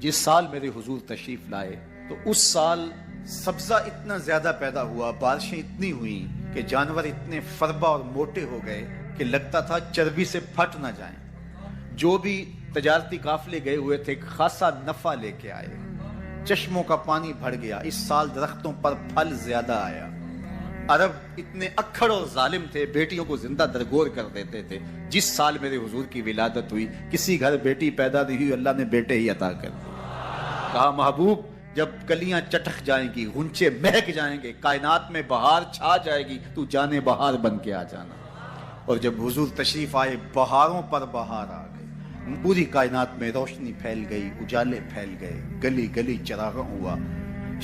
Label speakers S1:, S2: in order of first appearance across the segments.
S1: جس سال میرے حضور تشریف لائے تو اس سال سبزہ اتنا زیادہ پیدا ہوا، بارشیں اتنی ہوئیں کہ جانور اتنے فربا اور موٹے ہو گئے کہ لگتا تھا چربی سے پھٹ نہ جائیں۔ جو بھی تجارتی قافلے گئے ہوئے تھے خاصا نفع لے کے آئے، چشموں کا پانی بھر گیا۔ اس سال درختوں پر پھل زیادہ آیا۔ عرب اتنے اکھڑ اور ظالم تھے، بیٹیوں کو زندہ درگور کر دیتے تھے۔ جس سال میرے حضور کی ولادت ہوئی، کسی گھر بیٹی پیدا نہیں ہوئی، اللہ نے بیٹے ہی عطا کر دیے۔ کہا محبوب جب کلیاں چٹک جائیں گی، غنچے مہک جائیں گے، کائنات میں بہار چھا جائے گی، تو جانے بہار بن کے آ جانا۔ اور جب حضور تشریف آئے، بہاروں پر بہار آ گئی، پوری کائنات میں روشنی پھیل گئی، اجالے پھیل گئے، گلی گلی چراغاں ہوا۔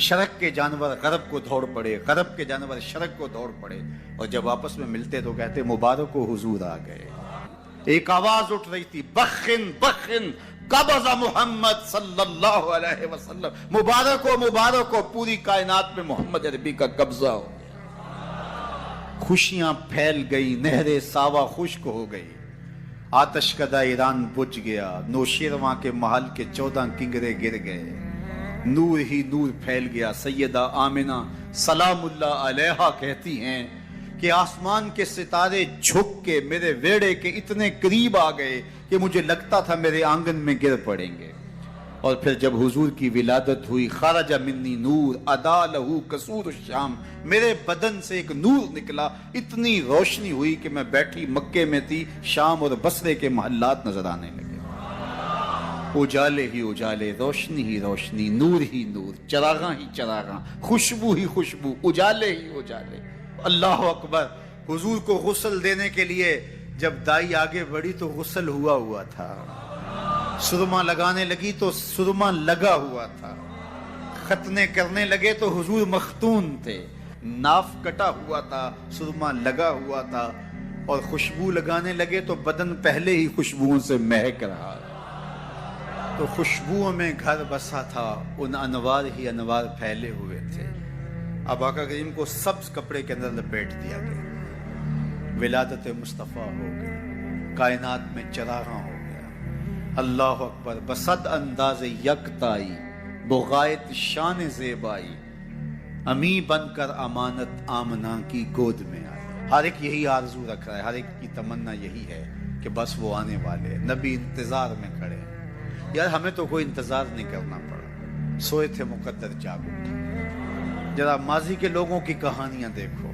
S1: شرق کے جانور غرب کو دوڑ پڑے، غرب کے جانور شرق کو دوڑ پڑے، اور جب آپس میں ملتے تو کہتے مبارک ہو حضور آ گئے۔ ایک آواز اٹھ رہی تھی، بخن بخن قبض محمد صلی اللہ علیہ وسلم، مبارک ہو پوری کائنات میں محمد عربی کا قبضہ ہو۔ خوشیاں پھیل گئی، نہریں ساوا خشک ہو گئی، آتش کدہ ایران بجھ گیا، نوشیرواں کے محل کے 14 کنگرے گر گئے، نور ہی نور پھیل گیا۔ سیدہ آمنہ سلام اللہ علیہا کہتی ہیں کہ آسمان کے ستارے جھک کے میرے ویڑے کے اتنے قریب آ گئے کہ مجھے لگتا تھا میرے آنگن میں گر پڑیں گے۔ اور پھر جب حضور کی ولادت ہوئی، خرج منی نور ادا لہو قصور الشام، میرے بدن سے ایک نور نکلا، اتنی روشنی ہوئی کہ میں بیٹھی مکے میں تھی، شام اور بصرے کے محلات نظر آنے لگے۔ اجالے ہی اجالے، روشنی ہی روشنی، نور ہی نور، چراغاں ہی چراغاں، خوشبو ہی خوشبو، اجالے ہی اجالے۔ اللہ اکبر۔ حضور کو غسل دینے کے لیے جب دائی آگے بڑھی تو غسل ہوا تھا، سرما لگانے لگی تو سرما لگا ہوا تھا، ختنے کرنے لگے تو حضور مختون تھے، ناف کٹا ہوا تھا، سرما لگا ہوا تھا، اور خوشبو لگانے لگے تو بدن پہلے ہی خوشبوؤں سے مہک رہا، تو خوشبوؤں میں گھر بسا تھا، ان انوار ہی انوار پھیلے ہوئے تھے۔ اب آقا کریم کو سبز کپڑے کے اندر لپیٹ دیا گیا، ولادت مصطفیٰ ہو گئی، کائنات میں چراغاں ہو گیا۔ اللہ اکبر۔ بصد انداز یکتائی، بغایت شان زیبائی، امی بن کر امانت آمنہ کی گود میں آئی۔ ہر ایک یہی آرزو رکھ رہا ہے، ہر ایک کی تمنا یہی ہے کہ بس وہ آنے والے ہیں، نبی انتظار میں کھڑے ہیں۔ یار ہمیں تو کوئی انتظار نہیں کرنا پڑا، سوئے تھے مقدر جاگ اٹھے۔ ذرا ماضی کے لوگوں کی کہانیاں دیکھو،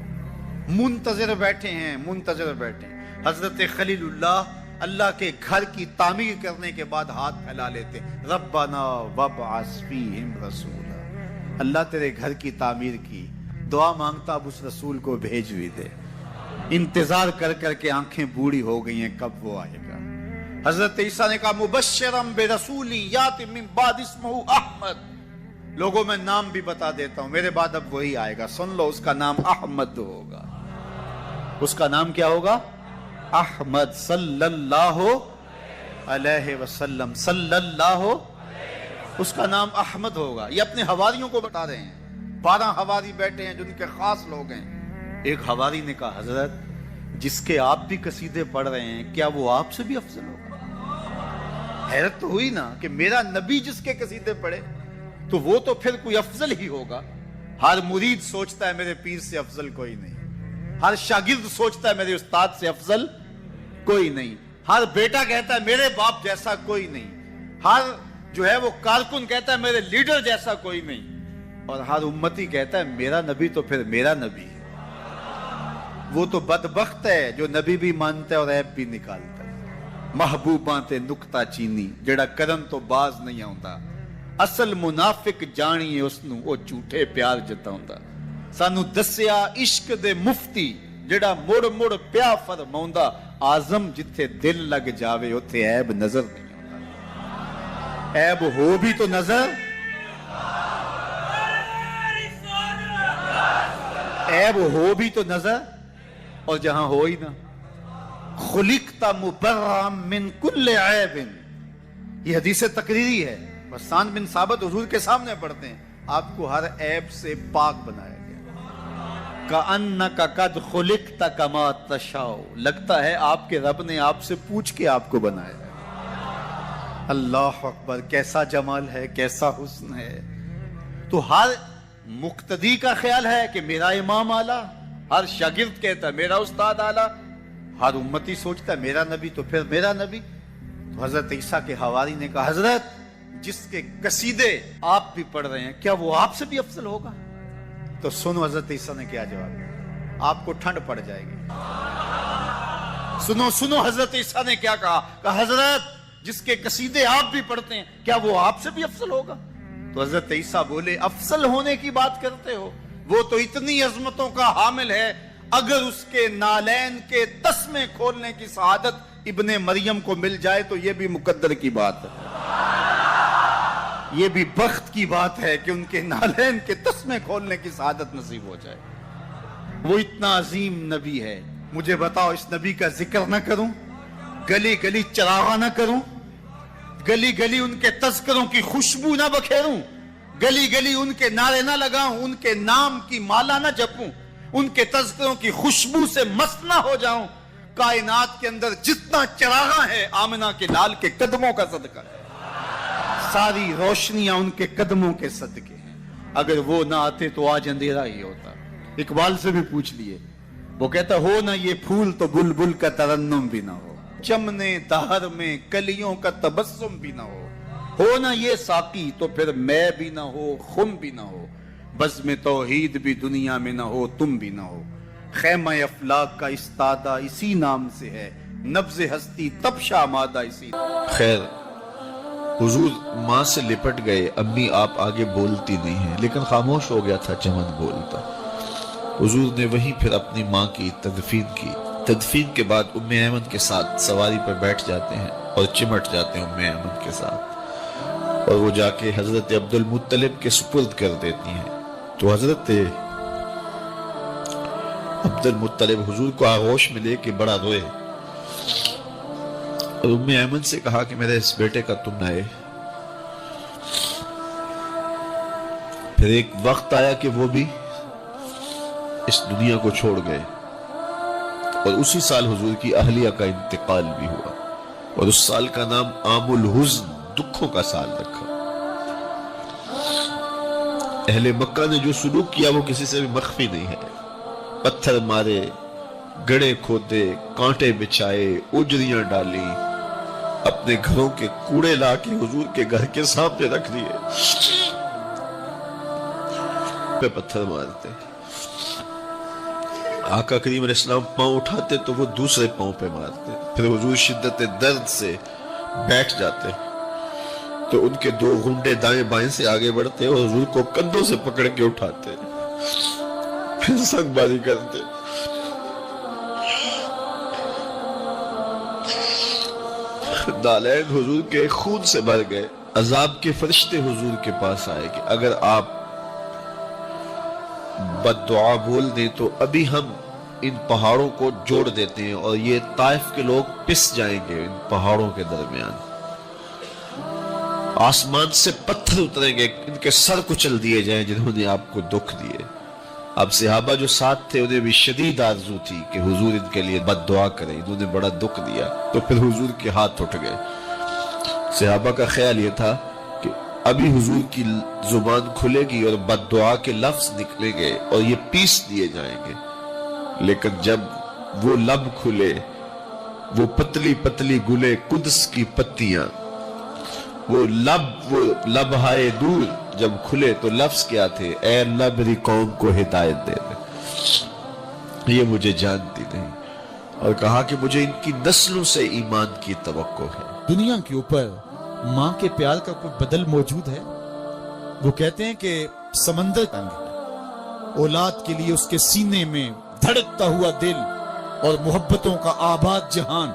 S1: منتظر بیٹھے ہیں، منتظر بیٹھے ہیں۔ حضرت خلیل اللہ کے گھر کی تعمیر کرنے کے بعد ہاتھ پھیلا لیتے، ربنا وابعث فیہم رسولا، اللہ تیرے گھر کی تعمیر کی، دعا مانگتا اب اس رسول کو بھیج بھی دے۔ انتظار کر کر کے آنکھیں بوڑھی ہو گئی ہیں، کب وہ آئے گا۔ حضرت عیسیٰ نے کہا مبشرم برسول یاتی من بعد اسمہ احمد، لوگوں میں نام بھی بتا دیتا ہوں، میرے بعد اب وہی آئے گا، سن لو، اس کا نام احمد ہوگا۔ اس کا نام کیا ہوگا؟ احمد صلی اللہ علیہ وسلم، صلی اللہ، اس کا نام احمد ہوگا۔ یہ اپنے حواریوں کو بتا رہے ہیں، 12 حواری بیٹھے ہیں جو ان کے خاص لوگ ہیں۔ ایک حواری نے کہا حضرت جس کے آپ بھی قصیدے پڑھ رہے ہیں، کیا وہ آپ سے بھی افضل ہوگا؟ حیرت تو ہوئی نا کہ میرا نبی جس کے قصیدے پڑھے تو وہ تو پھر کوئی افضل ہی ہوگا۔ ہر مرید سوچتا ہے میرے پیر سے افضل کوئی نہیں، ہر شاگرد سوچتا ہے میرے استاد سے افضل کوئی نہیں، ہر بیٹا کہتا ہے میرے باپ جیسا کوئی نہیں، ہر جو ہے وہ کارکن کہتا ہے میرے لیڈر جیسا کوئی نہیں، اور ہر امتی کہتا ہے میرا نبی تو پھر میرا نبی ہے۔ وہ تو بدبخت ہے جو نبی بھی مانتا ہے اور عیب بھی نکالتا ہے۔ محبوباں تے نکتہ چینی جڑا کرن تو باز نہیں آਉਂدا، اصل منافق جانیے اس نو او جھوٹے پیار جتاوندا۔ سانو دسیا عشق دے مفتی جڑا مڑ مڑ پیا فرماوندا، آزم جتھے دل لگ جاوے اوتھے عیب نظر نہیں آوندا۔ عیب ہو بھی تو نظر، عیب ہو بھی تو نظر، اور جہاں ہو ہی نہ۔ خلقت مبرأ من کل عیب، یہ حدیث تقریری ہے، حسان بن ثابت حضور کے سامنے پڑھتے ہیں، آپ کو ہر عیب سے پاک بنایا گیا۔ کأنک قد خلقت کما تشاء، لگتا ہے آپ کے رب نے آپ سے پوچھ کے آپ کو بنایا۔ اللہ اکبر، کیسا جمال ہے، کیسا حسن ہے. تو ہر مقتدی کا خیال ہے کہ میرا امام اعلیٰ، ہر شاگرد کہتا ہے میرا استاد اعلیٰ، ہر امتی سوچتا ہے میرا نبی تو پھر میرا نبی. تو حضرت عیسیٰ کے حواری نے کہا حضرت جس کے قصیدے آپ بھی پڑھ رہے ہیں کیا وہ آپ سے بھی افضل ہوگا؟ تو سنو حضرت عیسیٰ نے کیا جواب دیا، آپ کو ٹھنڈ پڑ جائے گی. سنو حضرت عیسیٰ نے کیا کہا حضرت جس کے قصیدے آپ بھی پڑھتے ہیں کیا وہ آپ سے بھی افضل ہوگا؟ تو حضرت عیسیٰ بولے افضل ہونے کی بات کرتے ہو، وہ تو اتنی عظمتوں کا حامل ہے، اگر اس کے نالین کے تسمے کھولنے کی سعادت ابن مریم کو مل جائے تو یہ بھی مقدر کی بات ہے، یہ بھی بخت کی بات ہے کہ ان کے نالین کے تسمے کھولنے کی سعادت نصیب ہو جائے. وہ اتنا عظیم نبی ہے، مجھے بتاؤ اس نبی کا ذکر نہ کروں، گلی گلی چراغاں نہ کروں، گلی گلی ان کے تذکروں کی خوشبو نہ بکھیروں، گلی گلی ان کے نعرے نہ لگاؤں، ان کے نام کی مالا نہ جپوں، ان کے تذکروں کی خوشبو سے مست نہ ہو جاؤں. کائنات کے اندر جتنا چراغاں ہے آمنہ کے لال کے قدموں کا صدقہ ہے، ساری روشنیاں ان کے قدموں کے صدقے ہیں. اگر وہ نہ آتے تو آج اندھیرا ہی ہوتا. اقبال سے بھی پوچھ لیے، وہ کہتا ہو نہ یہ پھول تو بلبل کا ترنم بھی نہ ہو، چمنے دہر میں کلیوں کا تبسم بھی نہ ہو نہ یہ ساقی تو پھر میں بھی نہ ہو، خم بھی نہ ہو، بزم توحید بھی دنیا میں نہ ہو، تم بھی نہ ہو. خیمہ افلاک کا استادہ اسی نام سے ہے، نبض ہستی تب شامادہ اسی.
S2: خیر، حضور ماں سے لپٹ گئے، امی آپ آگے بولتی نہیں ہیں، لیکن خاموش ہو گیا تھا چمن بولتا. حضور نے وہیں پھر اپنی ماں کی تدفین کی. تدفین کے بعد ام ایمن کے ساتھ سواری پر بیٹھ جاتے ہیں اور چمٹ جاتے ہیں ام ایمن کے ساتھ، اور وہ جا کے حضرت عبد المطلب کے سپرد کر دیتی ہیں. تو حضرت عبد المطلب حضور کو آغوش میں لے کے بڑا روئے اور ام ایمن سے کہا کہ میرے اس بیٹے کا تم نہ. پھر ایک وقت آیا کہ وہ بھی اس دنیا کو چھوڑ گئے، اور اسی سال حضور کی اہلیہ کا انتقال بھی ہوا، اور اس سال کا نام عام الحزن، دکھوں کا سال رکھا. اہل مکہ نے جو سلوک کیا وہ کسی سے بھی مخفی نہیں ہے. پتھر مارے، گڑے کھودے، کانٹے بچھائے، اجریاں ڈالی، اپنے گھروں کے کوڑے لا کے حضور کے گھر کے سامنے رکھ دیے، پہ پتھر مارتے. آقا کریم علیہ السلام پاؤں اٹھاتے تو وہ دوسرے پاؤں پہ مارتے. پھر حضور شدت درد سے بیٹھ جاتے تو ان کے دو گھنڈے دائیں بائیں سے آگے بڑھتے اور حضور کو کندھوں سے پکڑ کے اٹھاتے، پھر سنگ بازی کرتے. نالین حضور کے خون سے بھر گئے. عذاب کے فرشتے حضور کے پاس آئے کہ اگر آپ بد دعا بول دیں تو ابھی ہم ان پہاڑوں کو جوڑ دیتے ہیں اور یہ طائف کے لوگ پس جائیں گے ان پہاڑوں کے درمیان. آسمان سے پتھر اتریں گے، ان کے سر کچل دیے جائیں جنہوں نے آپ کو دکھ دیے. اب صحابہ جو ساتھ تھے انہیں بھی شدید آرزو تھی کہ حضور ان کے لیے بد دعا کریں، انہوں نے بڑا دکھ دیا. تو پھر حضور کے ہاتھ اٹھ گئے. صحابہ کا خیال یہ تھا کہ ابھی حضور کی زبان کھلے گی اور بد دعا کے لفظ نکلیں گے اور یہ پیس دیے جائیں گے. لیکن جب وہ لب کھلے، وہ پتلی پتلی گلے قدس کی پتیاں، وہ لب ہائے دور جب کھلے تو لفظ کیا تھے؟ اے اللہ میری قوم کو ہدایت دے دے، یہ مجھے جانتی نہیں. اور کہا کہ مجھے ان کی نسلوں سے ایمان کی توقع ہے.
S3: دنیا کے اوپر ماں کے پیار کا کوئی بدل موجود ہے؟ وہ کہتے ہیں کہ سمندر تنگ ہے، اولاد کے لیے اس کے سینے میں دھڑکتا ہوا دل اور محبتوں کا آباد جہان.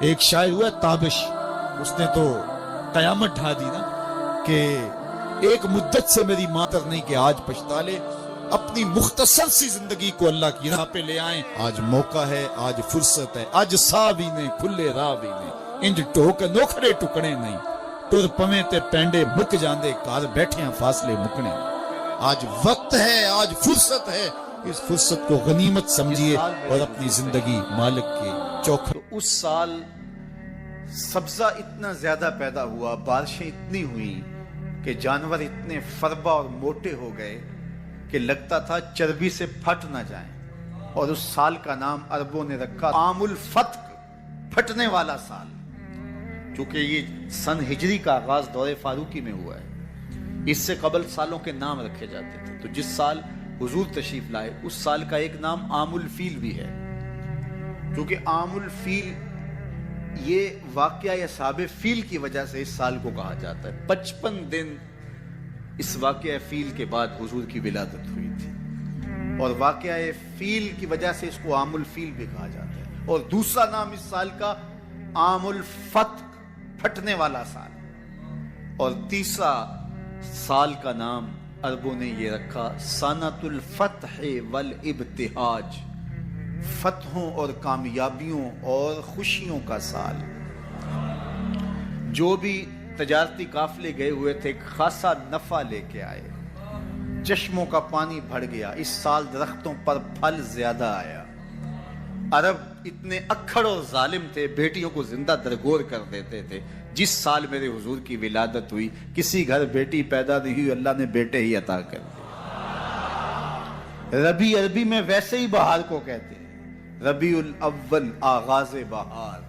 S3: ایک شاعر ہوا تابش، اس نے تو قیامت ڈھا دی نا کہ ایک مدت سے میری ماں تر نہیں کہ آج پچھتا لے. اپنی مختصر سی زندگی کو اللہ کی راہ پہ لے آئیں. آج موقع ہے، آج فرصت ہے، آج ساوی نے کھلے راوی نے انج ٹوک نوکھڑے ٹکڑے نہیں تر پویں تے پینڈے مک جاندے کار بیٹھیاں فاصلے مکنے. آج وقت ہے، آج فرصت ہے، اس فرصت کو غنیمت سمجھیے اور اپنی زندگی مالک کے چوکھٹ.
S1: اس سال سبزہ اتنا زیادہ پیدا ہوا، بارشیں اتنی ہوئیں کہ جانور اتنے فربا اور موٹے ہو گئے کہ لگتا تھا چربی سے پھٹ نہ جائیں، اور اس سال کا نام عربوں نے رکھا عام الفتق، پھٹنے والا سال، چونکہ یہ سن ہجری کا آغاز دور فاروقی میں ہوا ہے۔ اس سے قبل سالوں کے نام رکھے جاتے تھے، تو جس سال حضور تشریف لائے اس سال کا ایک نام عام الفیل بھی ہے، کیونکہ عام الفیل یہ واقعہ اصحاب فیل کی وجہ سے اس سال کو کہا جاتا ہے۔ 55 دن اس واقعہ فیل کے بعد حضور کی ولادت ہوئی تھی، اور واقعہ فیل کی وجہ سے اس کو عام الفیل بھی کہا جاتا ہے۔ اور دوسرا نام اس سال کا عام الفتق، پھٹنے والا سال، اور تیسرا سال کا نام عربوں نے یہ رکھا سنۃ الفتح والابتہاج، فتحوں اور کامیابیوں اور خوشیوں کا سال۔ جو بھی تجارتی قافلے گئے ہوئے تھے خاصا نفع لے کے آئے، چشموں کا پانی بڑھ گیا، اس سال درختوں پر پھل زیادہ آیا۔ عرب اتنے اکھڑ اور ظالم تھے، بیٹیوں کو زندہ درگور کر دیتے تھے۔ جس سال میرے حضور کی ولادت ہوئی کسی گھر بیٹی پیدا نہیں ہوئی، اللہ نے بیٹے ہی عطا کر دیے۔ ربیع عربی میں ویسے ہی بہار کو کہتے ہیں، ربیع الاول آغاز بہار،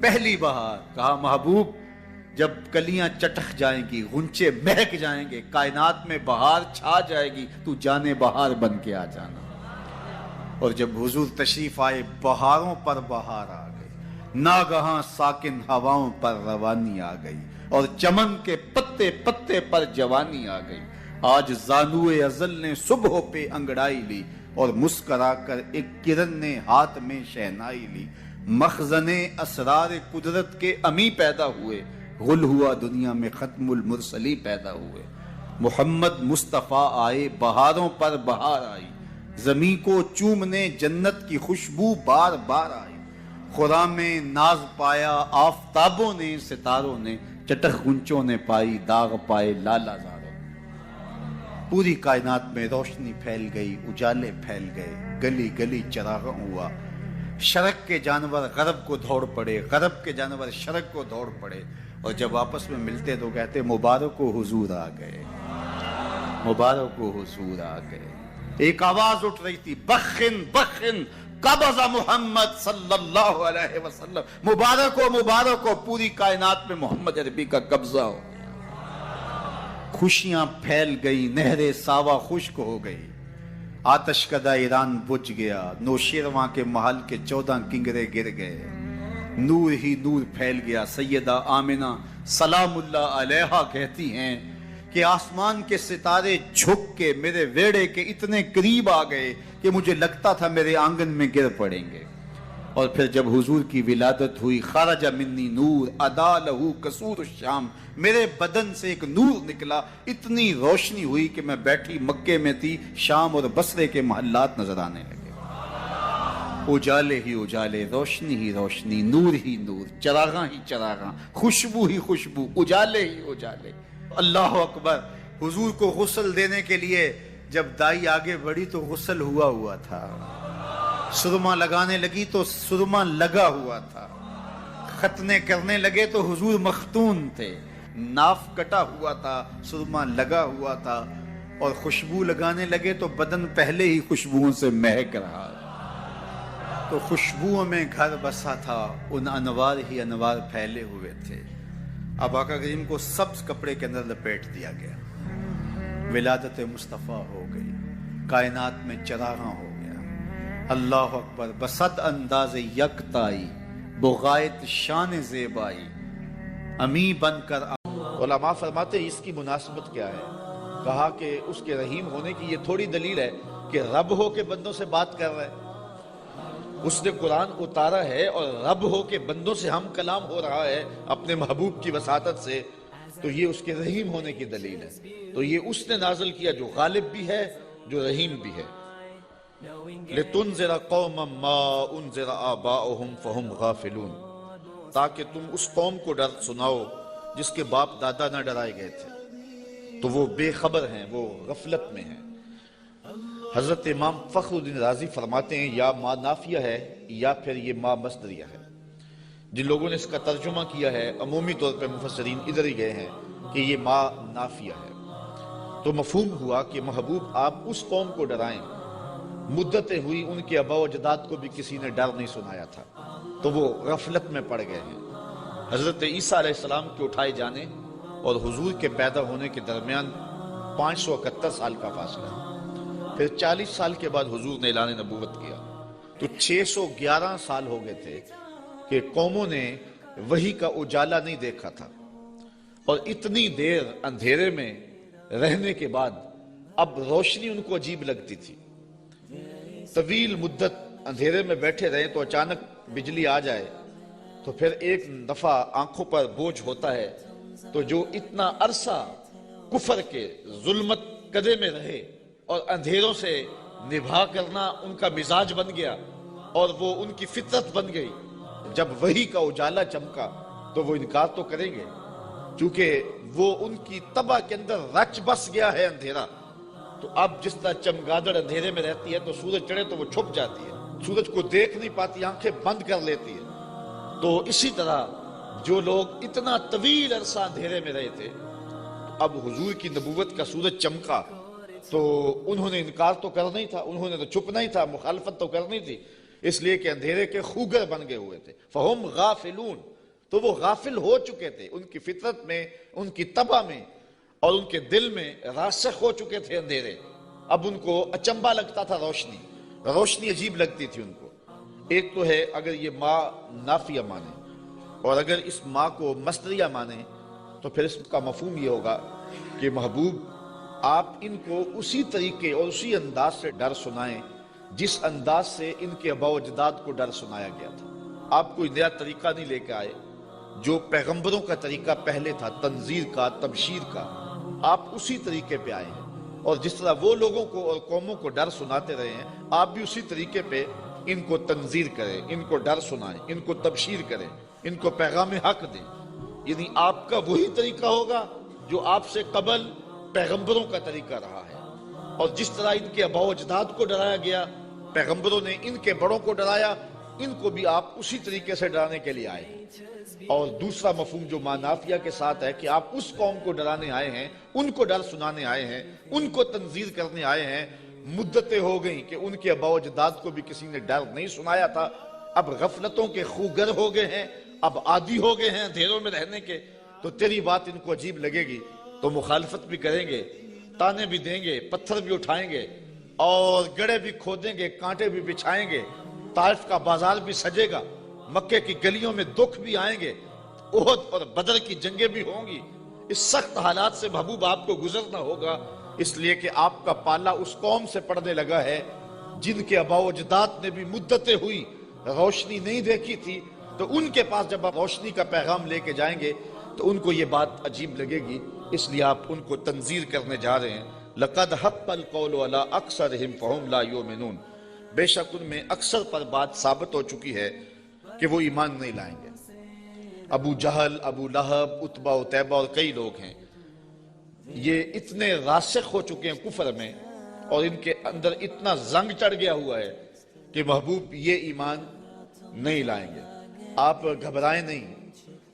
S1: پہلی بہار۔ کہا محبوب جب کلیاں چٹک جائیں گی، غنچے مہک جائیں گے، کائنات میں بہار چھا جائے گی، تو جانے بہار بن کے آ جانا۔ اور جب حضور تشریف آئے بہاروں پر بہار آ گئی، ناگہاں ساکن ہواؤں پر روانی آ گئی، اور چمن کے پتے پتے پر جوانی آ گئی۔ آج زانوئے ازل نے صبح پہ انگڑائی لی، اور مسکرا کر ایک کرن نے ہاتھ میں شہنائی لی۔ مخزن اسرار قدرت کے امی پیدا ہوئے، غل ہوا دنیا میں ختم المرسلی پیدا ہوئے۔ محمد مصطفیٰ آئے، بہاروں پر بہار آئی، زمین کو چومنے جنت کی خوشبو بار بار آئی۔ خدا میں ناز پایا آفتابوں نے، ستاروں نے، چٹخ گنچوں نے پائی، داغ پائے لالا زاروں۔ پوری کائنات میں روشنی پھیل گئی، اجالے پھیل گئے، گلی گلی چراغاں ہوا۔ شرق کے جانور غرب کو دوڑ پڑے، غرب کے جانور شرق کو دوڑ پڑے، اور جب آپس میں ملتے تو کہتے مبارک ہو حضور آ گئے، مبارک ہو حضور آ گئے۔ ایک آواز اٹھ رہی تھی، بخن بخن قبض محمد صلی اللہ علیہ وسلم، مبارک ہو پوری کائنات میں محمد عربی کا قبضہ ہو۔ خوشیاں پھیل گئی، نہر ساوا خشک ہو گئی، آتش کدہ ایران بجھ گیا، نوشیرواں کے محل کے 14 کنگرے گر گئے، نور ہی نور پھیل گیا۔ سیدہ آمنہ سلام اللہ علیہا کہتی ہیں کہ آسمان کے ستارے جھک کے میرے ویڑے کے اتنے قریب آ گئے کہ مجھے لگتا تھا میرے آنگن میں گر پڑیں گے۔ اور پھر جب حضور کی ولادت ہوئی، خرج منی نور ادا لہو قصور الشام، میرے بدن سے ایک نور نکلا، اتنی روشنی ہوئی کہ میں بیٹھی مکے میں تھی، شام اور بصرے کے محلات نظر آنے لگے۔ اجالے ہی اجالے، روشنی ہی روشنی، نور ہی نور، چراغاں ہی چراغاں، خوشبو ہی خوشبو، اجالے ہی اجالے۔ اللہ اکبر۔ حضور کو غسل دینے کے لیے جب دائی آگے بڑھی تو غسل ہوا تھا، سرما لگانے لگی تو سرما لگا ہوا تھا، ختنے کرنے لگے تو حضور مختون تھے، ناف کٹا ہوا تھا، سرما لگا ہوا تھا، اور خوشبو لگانے لگے تو بدن پہلے ہی خوشبوؤں سے مہک رہا، تو خوشبوؤں میں گھر بسا تھا، ان انوار ہی انوار پھیلے ہوئے تھے۔ اب آقا کریم کو سبز کپڑے کے اندر لپیٹ دیا گیا، ولادت مصطفیٰ ہو گئی، کائنات میں چراغاں ہو گیا۔ اللہ اکبر۔ بصد انداز یکتائی، بغایت شان زیبائی، امی بن کر۔ علماء فرماتے ہیں اس کی مناسبت کیا ہے؟ کہا کہ اس کے رحیم ہونے کی یہ تھوڑی دلیل ہے کہ رب ہو کے بندوں سے بات کر رہا ہے، اس نے قرآن اتارا ہے اور رب ہو کے بندوں سے ہم کلام ہو رہا ہے اپنے محبوب کی وساطت سے، تو یہ اس کے رحیم ہونے کی دلیل ہے۔ تو یہ اس نے نازل کیا جو غالب بھی ہے، جو رحیم بھی ہے۔ لِتُنذِرَ قَوْمًا مَا أُنذِرَ آبَاؤُهُمْ فَهُمْ غَافِلُونَ، تاکہ تم اس قوم کو ڈر سناؤ جس کے باپ دادا نہ ڈرائے گئے تھے، تو وہ بے خبر ہیں، وہ غفلت میں ہیں۔ حضرت امام فخر الدین رازی فرماتے ہیں یا ما نافیہ ہے یا پھر یہ ما مصدریہ ہے۔
S2: جن لوگوں نے اس کا ترجمہ کیا ہے عمومی طور پہ مفسرین ادھر ہی گئے ہیں کہ یہ ما نافیہ ہے، تو مفہوم ہوا کہ محبوب آپ اس قوم کو ڈرائیں، مدتیں ہوئی ان کے آباء و اجداد کو بھی کسی نے ڈر نہیں سنایا تھا، تو وہ غفلت میں پڑ گئے ہیں۔ حضرت عیسیٰ علیہ السلام کے اٹھائے جانے اور حضور کے پیدا ہونے کے درمیان 571 سال کا فاصلہ ہے، پھر 40 سال کے بعد حضور نے اعلان نبوت کیا، تو 611 سال ہو گئے تھے کہ قوموں نے وحی کا اجالا نہیں دیکھا تھا، اور اتنی دیر اندھیرے میں رہنے کے بعد اب روشنی ان کو عجیب لگتی تھی۔ طویل مدت اندھیرے میں بیٹھے رہے تو اچانک بجلی آ جائے تو پھر ایک دفعہ آنکھوں پر بوجھ ہوتا ہے، تو جو اتنا عرصہ کفر کے ظلمت قدے میں رہے اور اندھیروں سے نبھا کرنا ان کا مزاج بن گیا اور وہ ان کی فطرت بن گئی، جب وحی کا اجالا چمکا تو وہ انکار تو کریں گے، چونکہ وہ ان کی طبع کے اندر رچ بس گیا ہے اندھیرا۔ تو اب جس طرح چمگادڑ اندھیرے میں رہتی ہے تو سورج چڑھے تو وہ چھپ جاتی ہے، سورج کو دیکھ نہیں پاتی، آنکھیں بند کر لیتی ہے، تو اسی طرح جو لوگ اتنا طویل عرصہ اندھیرے میں رہے تھے، اب حضور کی نبوت کا سورج چمکا تو انہوں نے انکار تو کرنا ہی تھا، انہوں نے تو چھپنا ہی تھا، مخالفت تو کرنی تھی، اس لیے کہ اندھیرے کے خوگر بن گئے ہوئے تھے، فہم غافلون، تو وہ غافل ہو چکے تھے، ان کی فطرت میں، ان کی طبع میں اور ان کے دل میں راسخ ہو چکے تھے اندھیرے۔ اب ان کو اچنبھا لگتا تھا روشنی عجیب لگتی تھی ان کو۔ ایک تو ہے اگر یہ ما نافیہ مانے، اور اگر اس ما کو مصدریہ مانے تو پھر اس کا مفہوم یہ ہوگا کہ محبوب آپ ان کو اسی طریقے اور اسی انداز سے ڈر سنائیں جس انداز سے ان کے آباء و اجداد کو ڈر سنایا گیا تھا۔ آپ کوئی نیا طریقہ نہیں لے کے آئے، جو پیغمبروں کا طریقہ پہلے تھا، تنذیر کا، تبشیر کا، آپ اسی طریقے پہ آئے ہیں، اور جس طرح وہ لوگوں کو اور قوموں کو ڈر سناتے رہے ہیں، آپ بھی اسی طریقے پہ ان کو تنذیر کریں، ان کو ڈر سنائیں، ان کو تبشیر کریں، ان کو پیغام حق دیں۔ یعنی آپ کا وہی طریقہ ہوگا جو آپ سے قبل پیغمبروں کا طریقہ رہا ہے، اور جس طرح ان کے آباء و اجداد کو ڈرایا گیا، پیغمبروں نے ان کے بڑوں کو ڈرایا، ان کو بھی آپ اسی طریقے سے ڈرانے کے لیے آئے ہیں۔ اور دوسرا مفہوم جو ما نافیہ کے ساتھ ہے کہ آپ اس قوم کو ڈرانے آئے ہیں، ان کو ڈر سنانے آئے ہیں، ان کو تنذیر کرنے آئے ہیں، مدتیں ہو گئیں کہ ان کے آباء و اجداد کو بھی کسی نے ڈر نہیں سنایا تھا، اب غفلتوں کے خوگر ہو گئے ہیں، اب عادی ہو گئے ہیں اندھیروں میں رہنے کے، تو تیری بات ان کو عجیب لگے گی تو مخالفت بھی کریں گے، تانے بھی دیں گے، پتھر بھی اٹھائیں گے، اور گڑھے بھی کھودیں گے، کانٹے بھی بچھائیں گے، طائف کا بازار بھی سجے گا، مکے کی گلیوں میں دکھ بھی آئیں گے، احد اور بدر کی جنگیں بھی ہوں گی۔ اس سخت حالات سے محبوب آپ کو گزرنا ہوگا، اس لیے کہ آپ کا پالا اس قوم سے پڑنے لگا ہے جن کے آباء و اجداد نے بھی مدتیں ہوئی روشنی نہیں دیکھی تھی، تو ان کے پاس جب آپ روشنی کا پیغام لے کے جائیں گے تو ان کو یہ بات عجیب لگے گی، اس لیے آپ ان کو تنذیر کرنے جا رہے ہیں۔ لَقَدْ حَقَّ الْقَوْلُ عَلَىٰ أَكْثَرِهِمْ فَهُمْ لَا يُؤْمِنُونَ، بے شک ان میں اکثر پر بات ثابت ہو چکی ہے کہ وہ ایمان نہیں لائیں گے۔ ابو جہل، ابو لہب، عتبہ عتیبہ اور کئی لوگ ہیں، یہ اتنے راسخ ہو چکے ہیں کفر میں، اور ان کے اندر اتنا زنگ چڑھ گیا ہوا ہے کہ محبوب یہ ایمان نہیں لائیں گے۔ آپ گھبرائیں نہیں،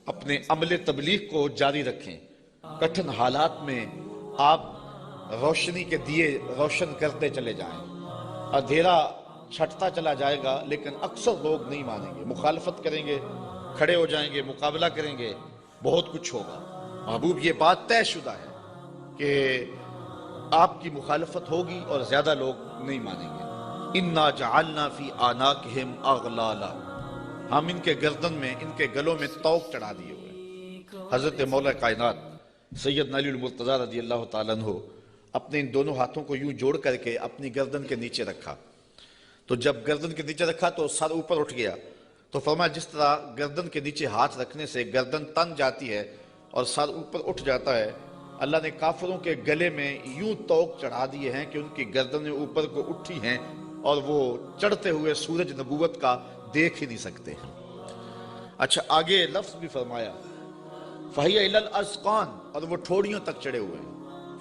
S2: اپنے عمل تبلیغ کو جاری رکھیں، کٹھن حالات میں آپ روشنی کے دیے روشن کرتے چلے جائیں، اندھیرا چھٹتا چلا جائے گا لیکن اکثر لوگ نہیں مانیں گے، مخالفت کریں گے، کھڑے ہو جائیں گے، مقابلہ کریں گے، بہت کچھ ہوگا۔ محبوب یہ بات طے شدہ ہے کہ آپ کی مخالفت ہوگی اور زیادہ لوگ نہیں مانیں گے۔ اِنَّا جَعَلْنَا فِي أَعْنَاقِهِمْ أَغْلَالًا، ہم ان کے گردن میں، ان کے گلوں میں طوق چڑھا دیے ہوئے۔ حضرت مولا کائنات سیدنا علی المرتضیٰ رضی اللہ تعالیٰ عنہ اپنے ان دونوں ہاتھوں کو یوں جوڑ کر کے اپنی گردن کے نیچے رکھا، تو جب گردن کے نیچے رکھا تو سر اوپر اٹھ گیا، تو فرمایا جس طرح گردن کے نیچے ہاتھ رکھنے سے گردن تن جاتی ہے اور سر اوپر اٹھ جاتا ہے، اللہ نے کافروں کے گلے میں یوں طوق چڑھا دیے ہیں کہ ان کی گردنیں اوپر کو اٹھی ہیں اور وہ چڑھتے ہوئے سورج نبوت کا دیکھ ہی نہیں سکتے۔ اچھا آگے لفظ بھی فرمایا فَهِيَ إِلَى الْأَذْقَانِ، اور وہ ٹھوڑیوں تک چڑھے ہوئے ہیں۔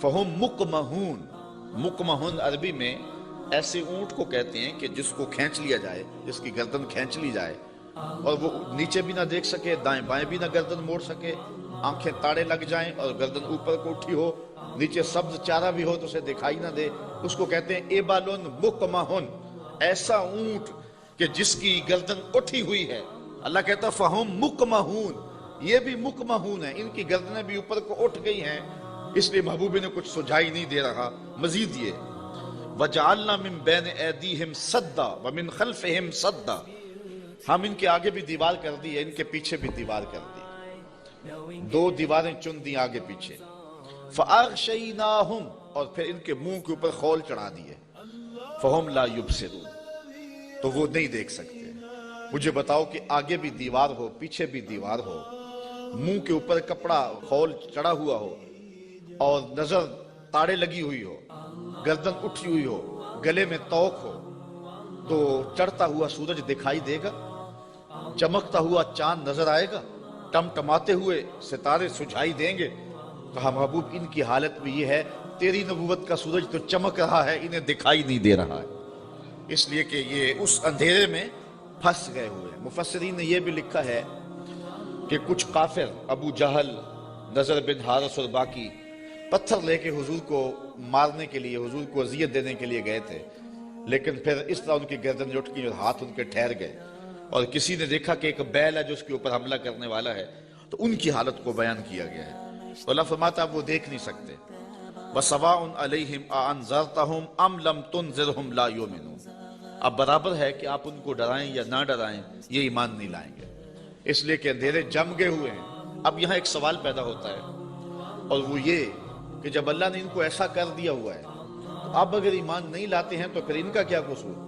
S2: فَهُمْ مُقْمَحُونَ، مقمحون عربی میں ایسے اونٹ کو کہتے ہیں کہ جس کو کھینچ لیا جائے، جس کی گردن کھینچ لی جائے اور وہ نیچے بھی نہ دیکھ سکے، دائیں بائیں بھی نہ گردن موڑ سکے، آنکھیں تاڑے لگ جائیں اور گردن اوپر کو اٹھی ہو، نیچے سبز چارہ بھی ہو تو اسے دکھائی نہ دے، اس کو کہتے ہیں ایبالن مکمہن، ایسا اونٹ کہ جس کی گردن اٹھی ہوئی ہے۔ اللہ کہتا ہے فہم مکمہون، یہ بھی مکمہون ہیں، ان کی گردنیں بھی اوپر کو اٹھ گئی ہیں، اس لیے محبوب نے کچھ سجائی نہیں دے رہا۔ مزید یہ وَجَعَلْنَا مِن بَيْنِ أَيْدِيهِمْ صَدًّا وَمِن خَلْفِهِمْ صَدًّا، ہم ان کے آگے بھی دیوار کر دی ہے، ان کے پیچھے بھی دیوار کر دی، دو دیواریں چن دی آگے پیچھے۔ فَأَغْشَيْنَاهُمْ، اور پھر ان کے منہ کے اوپر خول چڑھا دیے، فَهُمْ لَا يُبْصِرُونَ، تو وہ نہیں دیکھ سکتے۔ مجھے بتاؤ کہ آگے بھی دیوار ہو، پیچھے بھی دیوار ہو، منہ کے اوپر کپڑا خول چڑھا ہوا ہو اور نظر تاڑے لگی ہوئی ہو، گردن اٹھی ہوئی ہو، گلے میں توق ہو، تو چڑھتا ہوا سورج دکھائی دے گا؟ چمکتا ہوا چاند نظر آئے گا؟ ٹمٹماتے ہوئے ستارے سجھائی دیں گے؟ کہا محبوب ان کی حالت میں یہ ہے، تیری نبوت کا سورج تو چمک رہا ہے، انہیں دکھائی نہیں دے رہا ہے، اس لیے کہ یہ اس اندھیرے میں پھنس گئے ہوئے ہیں۔ مفسرین نے یہ بھی لکھا ہے کہ کچھ کافر، ابو جہل، نضر بن حارث اور باقی، پتھر لے کے حضور کو مارنے کے لیے، حضور کو اذیت دینے کے لیے گئے تھے، لیکن پھر اس طرح ان کی گردن اٹھ گئی اور ہاتھ ان کے ٹھہر گئے، اور کسی نے دیکھا کہ ایک بیل ہے جو اس کے اوپر حملہ کرنے والا ہے، تو ان کی حالت کو بیان کیا گیا ہے۔ اللہ فرماتا اب وہ دیکھ نہیں سکتے۔ وَسَوَاءٌ عَلَيْهِمْ أَأَنذَرْتَهُمْ أَمْ لَمْ تُنذِرْهُمْ لَا يُؤْمِنُونَ، اب برابر ہے کہ آپ ان کو ڈرائیں یا نہ ڈرائیں، یہ ایمان نہیں لائیں گے، اس لیے کہ اندھیرے جم گئے ہوئے ہیں۔ اب یہاں ایک سوال پیدا ہوتا ہے، اور وہ یہ کہ جب اللہ نے ان کو ایسا کر دیا ہوا ہے تو اب اگر ایمان نہیں لاتے ہیں تو پھر ان کا کیا قصور؟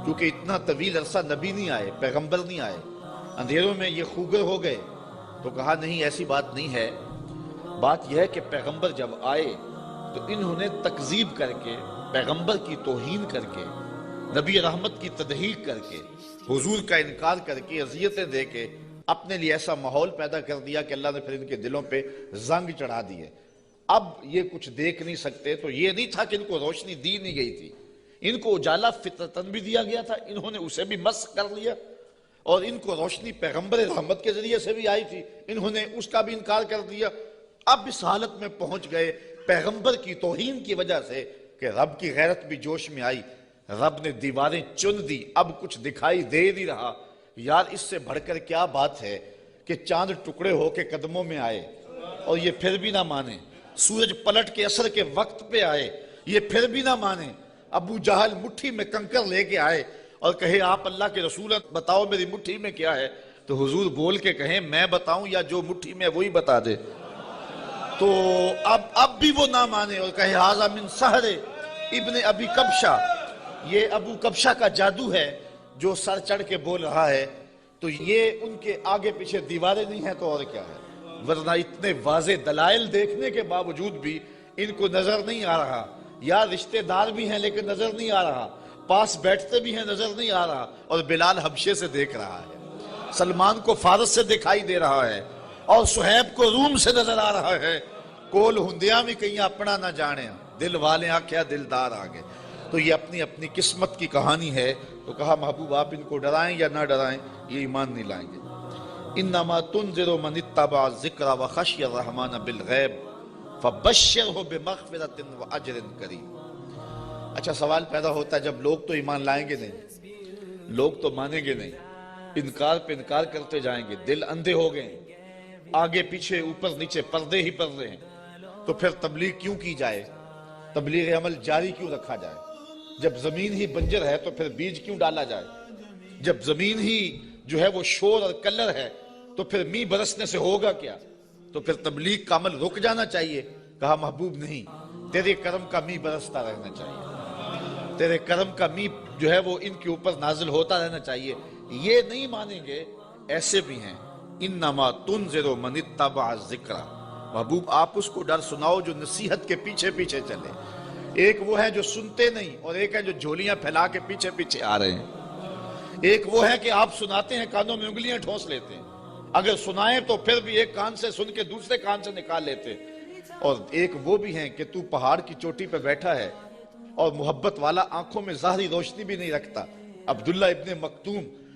S2: کیونکہ اتنا طویل عرصہ نبی نہیں آئے، پیغمبر نہیں آئے، اندھیروں میں یہ خوگر ہو گئے، تو کہا نہیں ایسی بات نہیں ہے، بات یہ ہے کہ پیغمبر جب آئے تو انہوں نے تکذیب کر کے، پیغمبر کی توہین کر کے، نبی رحمت کی تضحیق کر کے، حضور کا انکار کر کے، اذیتیں دے کے اپنے لیے ایسا ماحول پیدا کر دیا کہ اللہ نے پھر ان کے دلوں پہ زنگ چڑھا دیے۔ اب یہ کچھ دیکھ نہیں سکتے، تو یہ نہیں تھا کہ ان کو روشنی دی نہیں گئی تھی، ان کو اجالا فطرتاً بھی دیا گیا تھا، انہوں نے اسے بھی مسخ کر لیا، اور ان کو روشنی پیغمبر رحمت کے ذریعے سے بھی آئی تھی، انہوں نے اس کا بھی انکار کر دیا۔ اب اس حالت میں پہنچ گئے پیغمبر کی توہین کی وجہ سے کہ رب کی غیرت بھی جوش میں آئی، رب نے دیواریں چن دی، اب کچھ دکھائی دے نہیں رہا۔ یار اس سے بڑھ کر کیا بات ہے کہ چاند ٹکڑے ہو کے قدموں میں آئے اور یہ پھر بھی نہ مانے، سورج پلٹ کے عصر کے وقت پہ آئے، یہ پھر بھی نہ مانے، ابو جہل مٹھی میں کنکر لے کے آئے اور کہے آپ اللہ کے رسول ہیں، بتاؤ میری مٹھی میں کیا ہے، تو حضور بول کے کہیں میں بتاؤں یا جو مٹھی میں وہی بتا دے، تو اب بھی وہ نہ مانے اور کہے ھذا من سحر ابن ابی کبشہ، یہ ابو کبشہ کا جادو ہے جو سر چڑھ کے بول رہا ہے، تو یہ ان کے آگے پیچھے دیواریں نہیں ہیں تو اور کیا ہے، ورنہ اتنے واضح دلائل دیکھنے کے باوجود بھی ان کو نظر نہیں آ رہا، یا رشتہ دار بھی ہیں لیکن نظر نہیں آ رہا، پاس بیٹھتے بھی ہیں نظر نہیں آ رہا، اور بلال حبشے سے دیکھ رہا ہے، سلمان کو فارس سے دکھائی دے رہا ہے، اور صہیب کو روم سے نظر آ رہا ہے، کول ہندیاں بھی کہیں اپنا نہ جانے، دل والے آکھیا دلدار آگے، تو یہ اپنی اپنی قسمت کی کہانی ہے۔ تو کہا محبوب آپ ان کو ڈرائیں یا نہ ڈرائیں یہ ایمان نہیں لائیں گے۔ انما تنذر من اتبع الذکر وخشی الرحمن بالغیب فبشرہ بمغفرۃ واجر کریم۔ اچھا سوال پیدا ہوتا ہے جب لوگ تو ایمان لائیں گے نہیں، لوگ تو مانیں گے نہیں، انکار پہ انکار کرتے جائیں گے، دل اندھے ہو گئے ہیں، آگے پیچھے اوپر نیچے پردے ہی پردے ہیں، تو پھر تبلیغ کیوں کی جائے، تبلیغ عمل جاری کیوں رکھا جائے؟ جب زمین ہی بنجر ہے تو پھر بیج کیوں ڈالا جائے؟ جب زمین ہی جو ہے وہ شور اور کلر ہے تو پھر می برسنے سے ہوگا کیا؟ تو پھر تبلیغ کا عمل رک جانا چاہیے۔ کہا محبوب نہیں، تیرے کرم کا می برستا رہنا چاہیے، تیرے کرم کا می جو ہے وہ ان کے اوپر نازل ہوتا رہنا چاہیے۔ یہ نہیں مانیں گے، ایسے بھی ہیں۔ انما تنذر من اتبع الذکر، محبوب آپ اس کو ڈر سناؤ جو نصیحت کے پیچھے پیچھے چلے۔ ایک وہ ہے جو سنتے نہیں، اور ایک ہے جو جھولیاں پھیلا کے پیچھے پیچھے آ رہے ہیں۔ ایک وہ ہے کہ آپ سناتے ہیں کانوں میں انگلیاں ٹھونس لیتے ہیں، اگر سنائیں تو پھر بھی ایک کان سے سن کے دوسرے کان سے نکال لیتے، اور ایک وہ بھی ہیں کہ تو پہاڑ کی چوٹی پہ بیٹھا ہے اور محبت والا، آنکھوں میں ظاہری روشنی بھی نہیں رکھتا۔ عبداللہ ابن مکتوم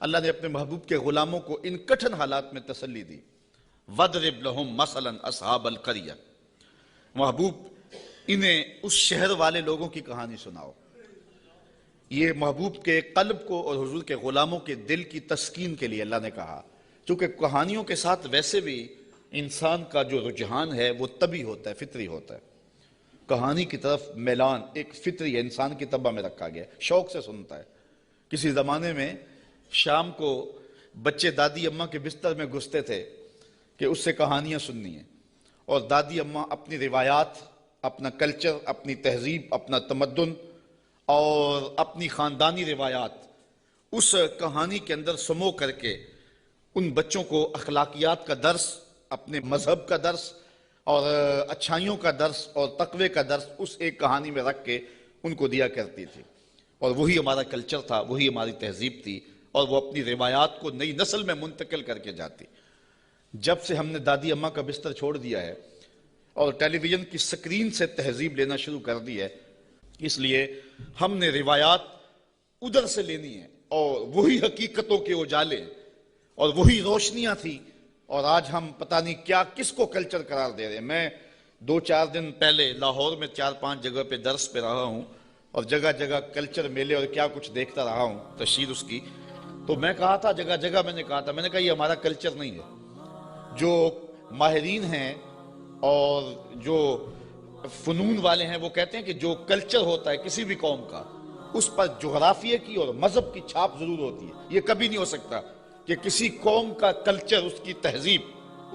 S1: اللہ نے اپنے محبوب کے غلاموں کو ان کٹھن حالات میں تسلی دی. وَضْرِبْ لَهُمْ مَثَلًا أَصْحَابَ الْقَرْيَةِ، محبوب انہیں اس شہر والے لوگوں کی کہانی سناؤ. یہ محبوب کے قلب کو اور حضور کے غلاموں کے دل کی تسکین کے لیے اللہ نے کہا، چونکہ کہانیوں کے ساتھ ویسے بھی انسان کا جو رجحان ہے وہ طبعی ہوتا ہے، فطری ہوتا ہے. کہانی کی طرف میلان ایک فطری ہے، انسان کی طبع میں رکھا گیا، شوق سے سنتا ہے. کسی زمانے میں شام کو بچے دادی اماں کے بستر میں گھستے تھے کہ اس سے کہانیاں سننی ہیں، اور دادی اماں اپنی روایات، اپنا کلچر، اپنی تہذیب، اپنا تمدن اور اپنی خاندانی روایات اس کہانی کے اندر سمو کر کے ان بچوں کو اخلاقیات کا درس، اپنے مذہب کا درس اور اچھائیوں کا درس اور تقوی کا درس اس ایک کہانی میں رکھ کے ان کو دیا کرتی تھی. اور وہی ہمارا کلچر تھا، وہی ہماری تہذیب تھی، اور وہ اپنی روایات کو نئی نسل میں منتقل کر کے جاتی. جب سے ہم نے دادی اماں کا بستر چھوڑ دیا ہے اور ٹیلی ویژن کی سکرین سے تہذیب لینا شروع کر دی ہے، اس لیے ہم نے روایات ادھر سے لینی ہے، اور وہی حقیقتوں کے اجالے اور وہی روشنیاں تھی. اور آج ہم پتہ نہیں کیا کس کو کلچر قرار دے رہے ہیں. میں 2-4 دن پہلے لاہور میں 4-5 جگہ پہ درس پہ رہا ہوں، اور جگہ جگہ کلچر میلے اور کیا کچھ دیکھتا رہا ہوں، تشہیر اس کی. تو میں کہا تھا، جگہ جگہ میں نے کہا یہ ہمارا کلچر نہیں ہے. جو ماہرین ہیں اور جو فنون والے ہیں وہ کہتے ہیں کہ جو کلچر ہوتا ہے کسی بھی قوم کا، اس پر جغرافیے کی اور مذہب کی چھاپ ضرور ہوتی ہے. یہ کبھی نہیں ہو سکتا کہ کسی قوم کا کلچر، اس کی تہذیب،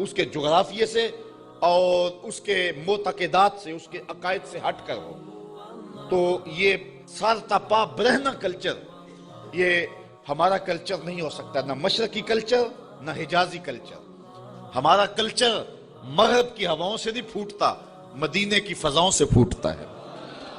S1: اس کے جغرافیے سے اور اس کے معتقدات سے، اس کے عقائد سے ہٹ کر ہو. تو یہ سارتا پا برہنہ کلچر، یہ ہمارا کلچر نہیں ہو سکتا، نہ مشرقی کلچر نہ حجازی کلچر. ہمارا کلچر مغرب کی ہواؤں سے نہیں پھوٹتا، مدینے کی فضاؤں سے پھوٹتا ہے.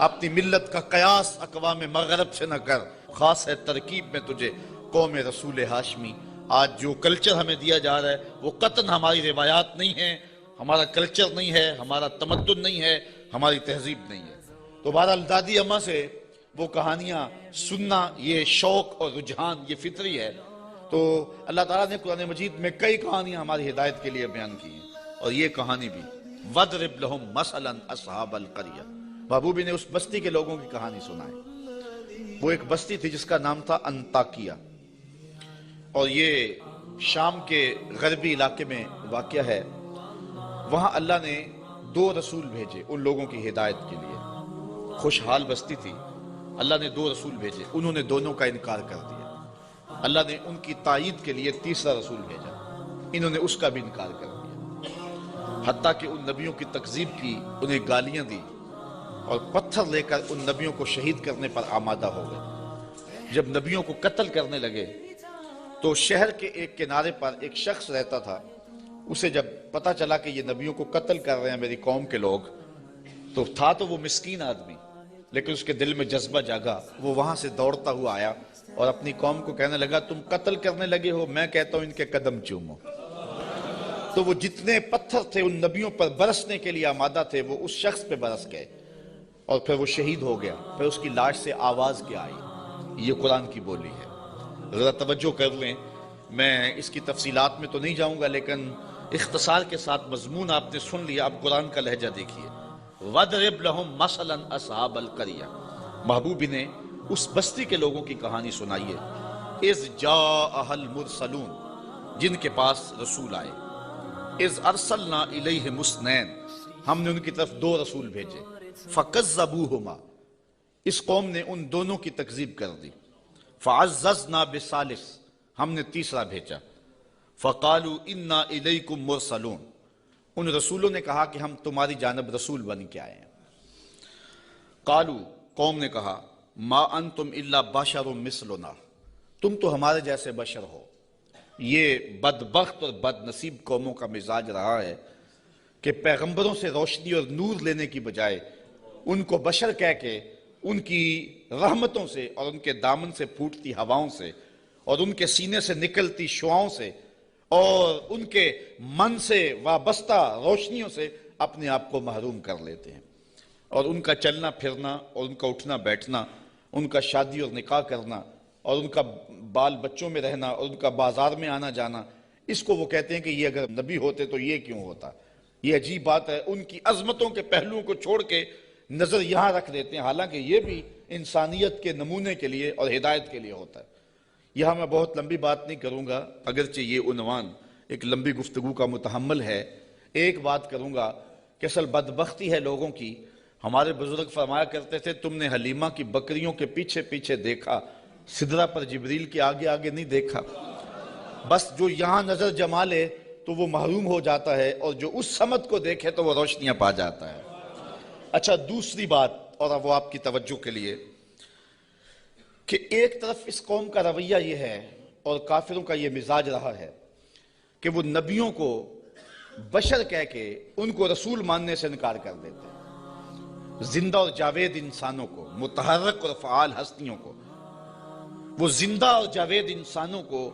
S1: اپنی ملت کا قیاس اقوام مغرب سے نہ کر، خاص ہے ترکیب میں تجھے قوم رسول ہاشمی. آج جو کلچر ہمیں دیا جا رہا ہے وہ قطعاً ہماری روایات نہیں ہیں، ہمارا کلچر نہیں ہے، ہمارا تمدن نہیں ہے، ہماری تہذیب نہیں ہے. تو بہرحال دادی اماں سے وہ کہانیاں سننا، یہ شوق اور رجحان، یہ فطری ہے. تو اللہ تعالیٰ نے قرآن مجید میں کئی کہانیاں ہماری ہدایت کے لیے بیان کی ہیں، اور یہ کہانی بھی وَضْرِبْ لَهُمْ مَثَلًا أَصْحَابَ الْقَرْيَةِ. محبوبی نے اس بستی کے لوگوں کی کہانی سنائی. وہ ایک بستی تھی جس کا نام تھا انطاکیہ، اور یہ شام کے غربی علاقے میں واقع ہے. وہاں اللہ نے 2 رسول بھیجے ان لوگوں کی ہدایت کے لیے. خوشحال بستی تھی، اللہ نے 2 رسول بھیجے، انہوں نے دونوں کا انکار کر دیا. اللہ نے ان کی تائید کے لیے 3را رسول بھیجا، انہوں نے اس کا بھی انکار کر دیا. حتیٰ کہ ان نبیوں کی تکذیب کی، انہیں گالیاں دی، اور پتھر لے کر ان نبیوں کو شہید کرنے پر آمادہ ہو گئے. جب نبیوں کو قتل کرنے لگے تو شہر کے ایک کنارے پر ایک شخص رہتا تھا. اسے جب پتہ چلا کہ یہ نبیوں کو قتل کر رہے ہیں میری قوم کے لوگ، تو تھا تو وہ مسکین آدمی، لیکن اس کے دل میں جذبہ جاگا. وہ وہاں سے دوڑتا ہوا آیا اور اپنی قوم کو کہنے لگا، تم قتل کرنے لگے ہو، میں کہتا ہوں ان کے قدم چومو. تو وہ جتنے پتھر تھے ان نبیوں پر برسنے کے لیے آمادہ تھے، وہ اس شخص پہ برس گئے، اور پھر وہ شہید ہو گیا. پھر اس کی لاش سے آواز کیا آئی؟ یہ قرآن کی بولی ہے. ذرا توجہ کر لیں، میں اس کی تفصیلات میں تو نہیں جاؤں گا، لیکن اختصار کے ساتھ مضمون آپ نے سن لیا. اب قرآن کا لہجہ دیکھیے. وَضْرِبْ لَهُمْ مَثَلًا أَصْحَابَ الْقَرْيَةِ. محبوبی نے اس بستی کے لوگوں کی کہانی سنائیے. اِذْ جَاءَهَا الْمُرْسَلُونَ، جن کے پاس رسول آئے. اِذْ أَرْسَلْنَا إِلَيْهِمُ اثْنَيْنِ، ہم نے ان کی طرف 2 رسول بھیجے. فَكَذَّبُوهُمَا، اس قوم نے ان دونوں کی تکذیب کر دی. فَعَزَّزْنَا بِثَالِثٍ، ہم نے 3را بھیجا. فَقَالُوا إِنَّا إِلَيْكُمْ مُرْسَلُونَ، ان رسولوں نے کہا کہ ہم تمہاری جانب رسول بن کے آئے ہیں. قالوا، قوم نے کہا، ما انتم الا بشر مثلنا، تم تو ہمارے جیسے بشر ہو. یہ بدبخت اور بد نصیب قوموں کا مزاج رہا ہے کہ پیغمبروں سے روشنی اور نور لینے کی بجائے ان کو بشر کہہ کے ان کی رحمتوں سے اور ان کے دامن سے پھوٹتی ہواؤں سے اور ان کے سینے سے نکلتی شعاؤں سے اور ان کے من سے وابستہ روشنیوں سے اپنے آپ کو محروم کر لیتے ہیں. اور ان کا چلنا پھرنا اور ان کا اٹھنا بیٹھنا، ان کا شادی اور نکاح کرنا اور ان کا بال بچوں میں رہنا اور ان کا بازار میں آنا جانا، اس کو وہ کہتے ہیں کہ یہ اگر نبی ہوتے تو یہ کیوں ہوتا۔ یہ عجیب بات ہے، ان کی عظمتوں کے پہلوؤں کو چھوڑ کے نظر یہاں رکھ دیتے ہیں، حالانکہ یہ بھی انسانیت کے نمونے کے لیے اور ہدایت کے لیے ہوتا ہے۔ یہاں میں بہت لمبی بات نہیں کروں گا، اگرچہ یہ عنوان ایک لمبی گفتگو کا متحمل ہے۔ ایک بات کروں گا کہ اصل بدبختی ہے لوگوں کی، ہمارے بزرگ فرمایا کرتے تھے تم نے حلیمہ کی بکریوں کے پیچھے پیچھے دیکھا، سدرہ پر جبریل کے آگے آگے نہیں دیکھا۔ بس جو یہاں نظر جما لے تو وہ محروم ہو جاتا ہے، اور جو اس سمت کو دیکھے تو وہ روشنیاں پا جاتا ہے۔ اچھا، دوسری بات، اور اب وہ آپ کی توجہ کے لیے، کہ ایک طرف اس قوم کا رویہ یہ ہے اور کافروں کا یہ مزاج رہا ہے کہ وہ نبیوں کو بشر کہہ کے ان کو رسول ماننے سے انکار کر دیتے ہیں۔ زندہ اور جاوید انسانوں کو، متحرک اور فعال ہستیوں کو، وہ زندہ اور جاوید انسانوں کو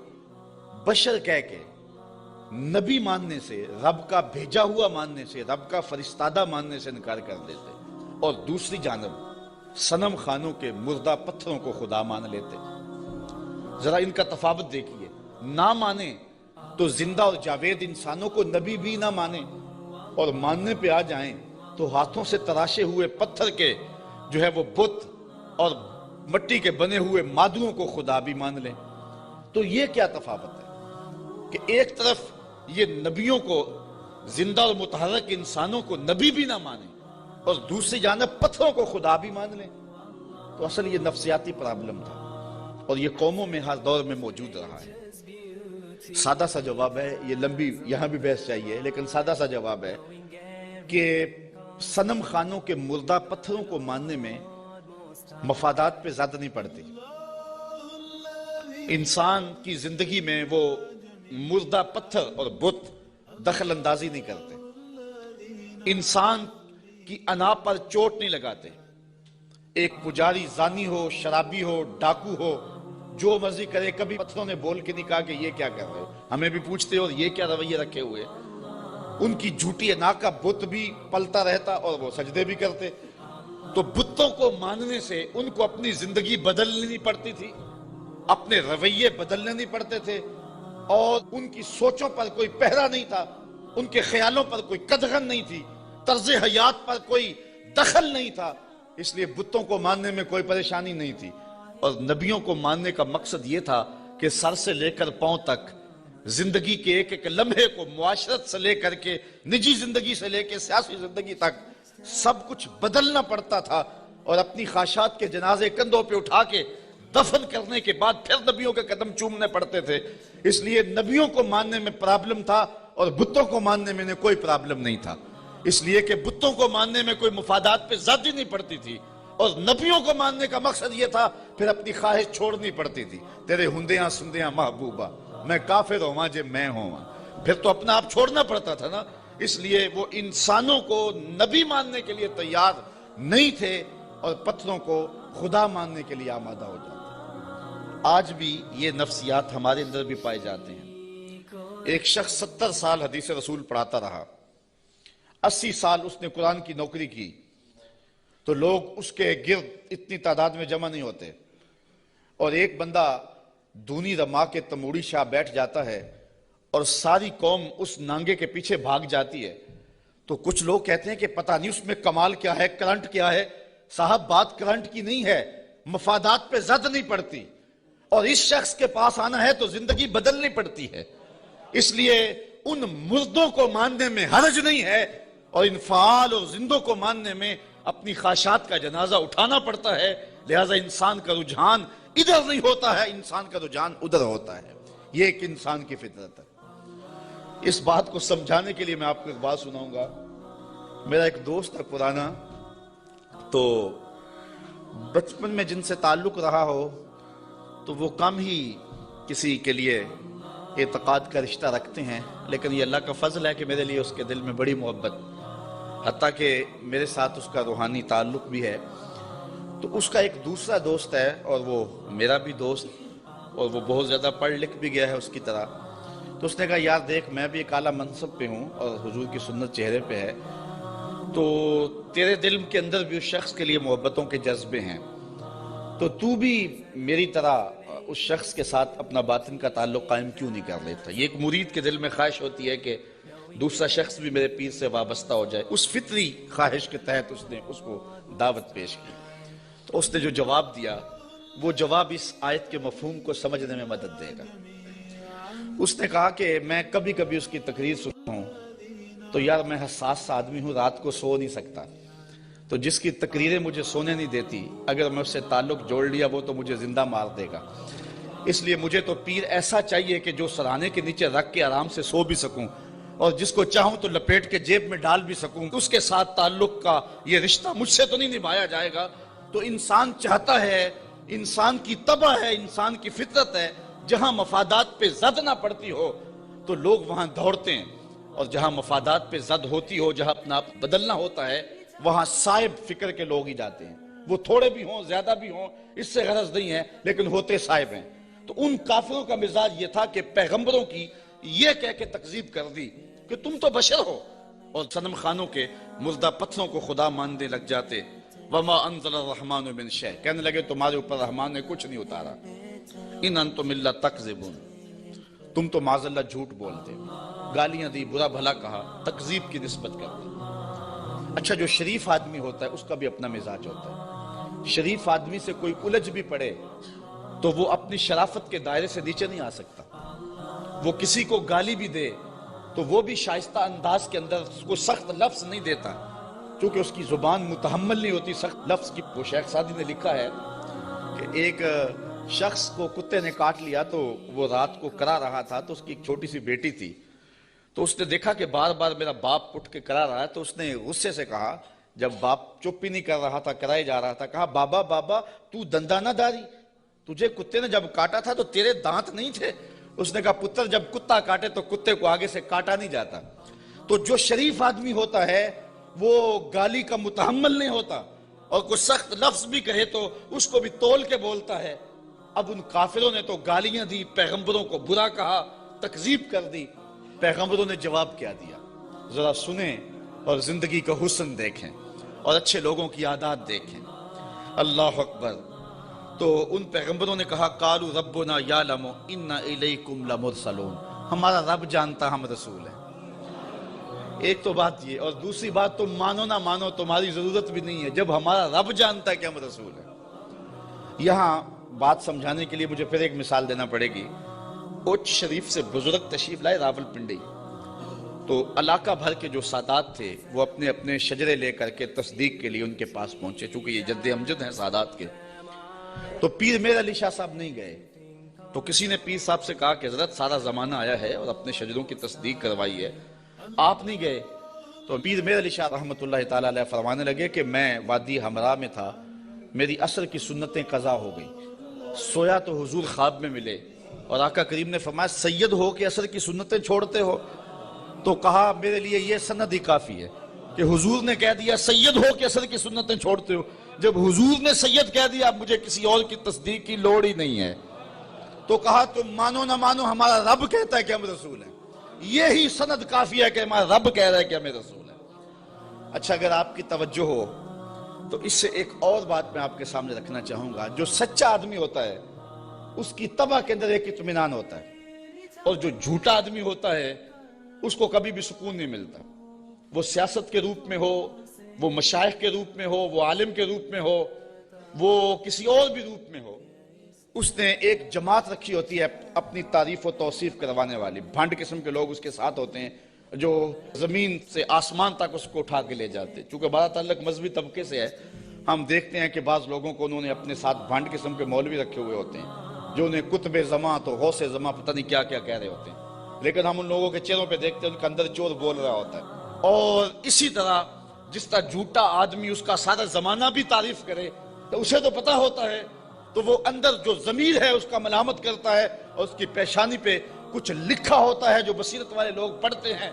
S1: بشر کہہ کے نبی ماننے سے، رب کا بھیجا ہوا ماننے سے، رب کا فرستادہ ماننے سے انکار کر دیتے، اور دوسری جانب صنم خانوں کے مردہ پتھروں کو خدا مان لیتے۔ ذرا ان کا تفاوت دیکھیے، نہ مانے تو زندہ اور جاوید انسانوں کو نبی بھی نہ مانے، اور ماننے پہ آ جائیں تو ہاتھوں سے تراشے ہوئے پتھر کے جو ہے وہ بت اور مٹی کے بنے ہوئے مادوں کو خدا بھی مان لیں۔ تو یہ کیا تفاوت ہے کہ ایک طرف یہ نبیوں کو، زندہ اور متحرک انسانوں کو نبی بھی نہ مانے، اور دوسری جانب پتھروں کو خدا بھی مان لیں۔ تو اصل یہ نفسیاتی پرابلم تھا، اور یہ قوموں میں ہر دور میں موجود رہا ہے۔ سادہ سا جواب ہے، یہ لمبی یہاں بھی بحث چاہیے، لیکن سادہ سا جواب ہے کہ صنم خانوں کے مردہ پتھروں کو ماننے میں مفادات پہ زیادہ نہیں پڑتی۔ انسان کی زندگی میں وہ مردہ پتھر اور بت دخل اندازی نہیں کرتے، انسان کی انا پر چوٹ نہیں لگاتے۔ ایک پجاری زانی ہو، شرابی ہو، ڈاکو ہو، جو مرضی کرے، کبھی پتھروں نے بول کے نہیں کہا کہ یہ کیا کر رہے ہو، ہمیں بھی پوچھتے اور یہ کیا رویے رکھے ہوئے۔ ان کی جھوٹی انا کا بت بھی پلتا رہتا اور وہ سجدے بھی کرتے۔ تو بتوں کو ماننے سے ان کو اپنی زندگی بدلنی نہیں پڑتی تھی، اپنے رویے بدلنے نہیں پڑتے تھے، اور ان کی سوچوں پر کوئی پہرا نہیں تھا، ان کے خیالوں پر کوئی قدغن نہیں تھی، طرز حیات پر کوئی دخل نہیں تھا، اس لیے بتوں کو ماننے میں کوئی پریشانی نہیں تھی۔ اور نبیوں کو ماننے کا مقصد یہ تھا کہ سر سے لے کر پاؤں تک زندگی کے ایک ایک لمحے کو، معاشرت سے لے کر کے نجی زندگی سے لے کے سیاسی زندگی تک سب کچھ بدلنا پڑتا تھا، اور اپنی خواہشات کے جنازے کندھوں پہ اٹھا کے دفن کرنے کے بعد پھر نبیوں کے قدم چومنے پڑتے تھے۔ اس لیے نبیوں کو ماننے میں پرابلم تھا اور بتوں کو ماننے میں کوئی پرابلم نہیں تھا، اس لیے کہ بتوں کو ماننے میں کوئی مفادات پہ زیادتی نہیں پڑتی تھی، اور نبیوں کو ماننے کا مقصد یہ تھا پھر اپنی خواہش چھوڑنی پڑتی تھی۔ تیرے ہندیاں سندیاں محبوبہ، میں کافر ہوں جے میں ہوں، پھر تو اپنا آپ چھوڑنا پڑتا تھا نا۔ اس لیے وہ انسانوں کو نبی ماننے کے لیے تیار نہیں تھے، اور پتھروں کو خدا ماننے کے لیے آمادہ ہو جاتے۔ آج بھی یہ نفسیات ہمارے اندر بھی پائے جاتے ہیں۔ ایک شخص 70 سال حدیث رسول پڑھاتا رہا، 80 سال اس نے قرآن کی نوکری کی، تو لوگ اس کے گرد اتنی تعداد میں جمع نہیں ہوتے، اور ایک بندہ دونی رما کے تموڑی شاہ بیٹھ جاتا ہے اور ساری قوم اس نانگے کے پیچھے بھاگ جاتی ہے، تو کچھ لوگ کہتے ہیں کہ پتہ نہیں اس میں کمال کیا ہے، کرنٹ کیا ہے۔ صاحب، بات کرنٹ کی نہیں ہے، مفادات پہ زد نہیں پڑتی، اور اس شخص کے پاس آنا ہے تو زندگی بدلنی پڑتی ہے۔ اس لیے ان مردوں کو ماننے میں حرج نہیں ہے، اور ان فعال اور زندوں کو ماننے میں اپنی خواہشات کا جنازہ اٹھانا پڑتا ہے۔ لہذا انسان کا رجحان ادھر نہیں ہوتا ہے، انسان کا رجحان ادھر ہوتا ہے۔ یہ ایک انسان کی فطرت ہے۔ اس بات کو سمجھانے کے لیے میں آپ کو ایک بات سناؤں گا۔ میرا ایک دوست ہے پرانا، تو بچپن میں جن سے تعلق رہا ہو تو وہ کم ہی کسی کے لیے اعتقاد کا رشتہ رکھتے ہیں، لیکن یہ اللہ کا فضل ہے کہ میرے لیے اس کے دل میں بڑی محبت، حتیٰ کہ میرے ساتھ اس کا روحانی تعلق بھی ہے۔ تو اس کا ایک دوسرا دوست ہے، اور وہ میرا بھی دوست، اور وہ بہت زیادہ پڑھ لکھ بھی گیا ہے اس کی طرح۔ تو اس نے کہا یار دیکھ، میں بھی ایک اعلیٰ منصب پہ ہوں اور حضور کی سنت چہرے پہ ہے، تو تیرے دل کے اندر بھی اس شخص کے لیے محبتوں کے جذبے ہیں، تو بھی میری طرح
S2: اس شخص کے ساتھ اپنا باطن کا تعلق قائم کیوں نہیں کر لیتا؟ یہ ایک مرید کے دل میں خواہش ہوتی ہے کہ دوسرا شخص بھی میرے پیر سے وابستہ ہو جائے. اس فطری خواہش کے تحت اس نے اس کو دعوت پیش کی. تو اس نے جو جواب دیا وہ جواب اس آیت کے مفہوم کو سمجھنے میں مدد دے گا. اس نے کہا کہ میں کبھی کبھی اس کی تقریر سنتا ہوں تو یار میں حساس سا آدمی ہوں, رات کو سو نہیں سکتا, تو جس کی تقریریں مجھے سونے نہیں دیتی, اگر میں اس سے تعلق جوڑ لیا وہ تو مجھے زندہ مار دے گا. اس لیے مجھے تو پیر ایسا چاہیے کہ جو سرانے کے نیچے رکھ کے آرام سے سو بھی سکوں اور جس کو چاہوں تو لپیٹ کے جیب میں ڈال بھی سکوں. اس کے ساتھ تعلق کا یہ رشتہ مجھ سے تو نہیں نبھایا جائے گا. تو انسان چاہتا ہے, انسان کی طبع ہے, انسان کی فطرت ہے, جہاں مفادات پہ زد نہ پڑتی ہو تو لوگ وہاں دوڑتے ہیں, اور جہاں مفادات پہ زد ہوتی ہو, جہاں اپنا آپ بدلنا ہوتا ہے, وہاں صائب فکر کے لوگ ہی جاتے ہیں. وہ تھوڑے بھی ہوں زیادہ بھی ہوں اس سے غرض نہیں ہے, لیکن ہوتے صائب ہیں. تو ان کافروں کا مزاج یہ تھا کہ پیغمبروں کی یہ کہہ کے تکذیب کر دی کہ تم تو بشر ہو, اور صنم خانوں کے مردہ پتھروں کو خدا ماننے لگ جاتے. وما انزل الرحمن من شیء, کہنے لگے تمہارے اوپر رحمان نے کچھ نہیں اتارا. ان انتم الا تکذبون, تم تو معاذ اللہ جھوٹ بولتے. گالیاں دی, برا بھلا کہا, تکذیب کی نسبت کر دی. اچھا, جو شریف آدمی ہوتا ہے اس کا بھی اپنا مزاج ہوتا ہے. شریف آدمی سے کوئی الجھ بھی پڑے تو وہ اپنی شرافت کے دائرے سے نیچے نہیں آ سکتا. وہ کسی کو گالی بھی دے تو وہ بھی شائستہ انداز کے اندر اس کو سخت لفظ نہیں دیتا, چونکہ اس کی زبان متحمل نہیں ہوتی سخت لفظ کی. وہ شیخ سعدی نے لکھا ہے کہ ایک شخص کو کتے نے کاٹ لیا تو وہ رات کو کرا رہا تھا, تو اس کی ایک چھوٹی سی بیٹی تھی. تو اس نے دیکھا کہ بار بار میرا باپ اٹھ کے کرا رہا ہے, تو اس نے غصے سے کہا, جب باپ چپ ہی نہیں کر رہا تھا, کرائے جا رہا تھا, کہا بابا بابا تو دندانہ داری, تجھے کتے نے جب کاٹا تھا تو تیرے دانت نہیں تھے؟ اس نے کہا پتر جب کتا کاٹے تو کتے کو آگے سے کاٹا نہیں جاتا. تو جو شریف آدمی ہوتا ہے وہ گالی کا متحمل نہیں ہوتا, اور کوئی سخت لفظ بھی کہے تو اس کو بھی تول کے بولتا ہے. اب ان کافروں نے تو گالیاں دی, پیغمبروں کو برا کہا, تکذیب کر دی. پیغمبروں نے جواب کیا دیا, ذرا سنیں اور زندگی کا حسن دیکھیں اور اچھے لوگوں کی عادات دیکھیں. اللہ اکبر. تو ان پیغمبروں نے کہا قالوا ربنا یعلم انا الیکم لمرسلون, ہمارا رب جانتا ہم رسول ہیں. ایک تو بات یہ, اور دوسری بات تم مانو نہ مانو تمہاری ضرورت بھی نہیں ہے, جب ہمارا رب جانتا ہے کہ ہم رسول ہیں. یہاں بات سمجھانے کے لیے مجھے پھر ایک مثال دینا پڑے گی. اوچ شریف سے بزرگ تشریف لائے راول پنڈی, تو علاقہ بھر کے جو سادات تھے وہ اپنے اپنے شجرے لے کر کے تصدیق کے لیے ان کے پاس پہنچے, چونکہ یہ جد امجد ہیں سادات کے. تو پیر میر علی شاہ صاحب نہیں گئے. تو کسی نے پیر صاحب سے کہا کہ حضرت سارا زمانہ آیا ہے اور اپنے شجروں کی تصدیق کروائی ہے, آپ نہیں گئے. تو پیر میر علی شاہ رحمۃ اللہ تعالی علیہ فرمانے لگے کہ میں وادی ہمراہ میں تھا, میری عصر کی سنتیں قضا ہو گئی. سویا تو حضور خواب میں ملے, اور آقا کریم نے فرمایا سید ہو کہ عصر کی سنتیں چھوڑتے ہو؟ تو کہا میرے لیے یہ سند ہی کافی ہے کہ حضور نے کہہ دیا سید ہو کہ عصر کی سنتیں چھوڑتے ہو. جب حضور نے سید کہہ دیا, اب مجھے کسی اور کی تصدیق کی لوڑ ہی نہیں ہے. تو کہا تم مانو نہ مانو ہمارا رب کہتا ہے کہ ہم رسول ہیں, یہی سند کافی ہے کہ ہمارا رب کہہ رہا ہے کہ ہمیں رسول ہیں. اچھا, اگر آپ کی توجہ ہو تو اس سے ایک اور بات میں آپ کے سامنے رکھنا چاہوں گا. جو سچا آدمی ہوتا ہے اس کی طبع کے اندر ایک اطمینان ہوتا ہے, اور جو جھوٹا آدمی ہوتا ہے اس کو کبھی بھی سکون نہیں ملتا. وہ سیاست کے روپ میں ہو, وہ مشائخ کے روپ میں ہو, وہ عالم کے روپ میں ہو, وہ کسی اور بھی روپ میں ہو, اس نے ایک جماعت رکھی ہوتی ہے اپنی تعریف و توصیف کروانے والی. بھانڈ قسم کے لوگ اس کے ساتھ ہوتے ہیں جو زمین سے آسمان تک اس کو اٹھا کے لے جاتے. چونکہ بڑا تعلق مذہبی طبقے سے ہے, ہم دیکھتے ہیں کہ بعض لوگوں کو انہوں نے اپنے ساتھ بھانڈ قسم کے مولوی رکھے ہوئے ہوتے ہیں جو انہیں قطب زماں تو غوث زماں پتہ نہیں کیا کیا کہہ رہے ہوتے ہیں, لیکن ہم ان لوگوں کے چہروں پہ دیکھتے ہیں ان کے اندر چور بول رہا ہوتا ہے. اور اسی طرح جس طرح جھوٹا آدمی اس کا سارا زمانہ بھی تعریف کرے تو اسے تو پتہ ہوتا ہے, تو وہ اندر جو ضمیر ہے اس کا ملامت کرتا ہے, اور اس کی پیشانی پہ کچھ لکھا ہوتا ہے جو بصیرت والے لوگ پڑھتے ہیں.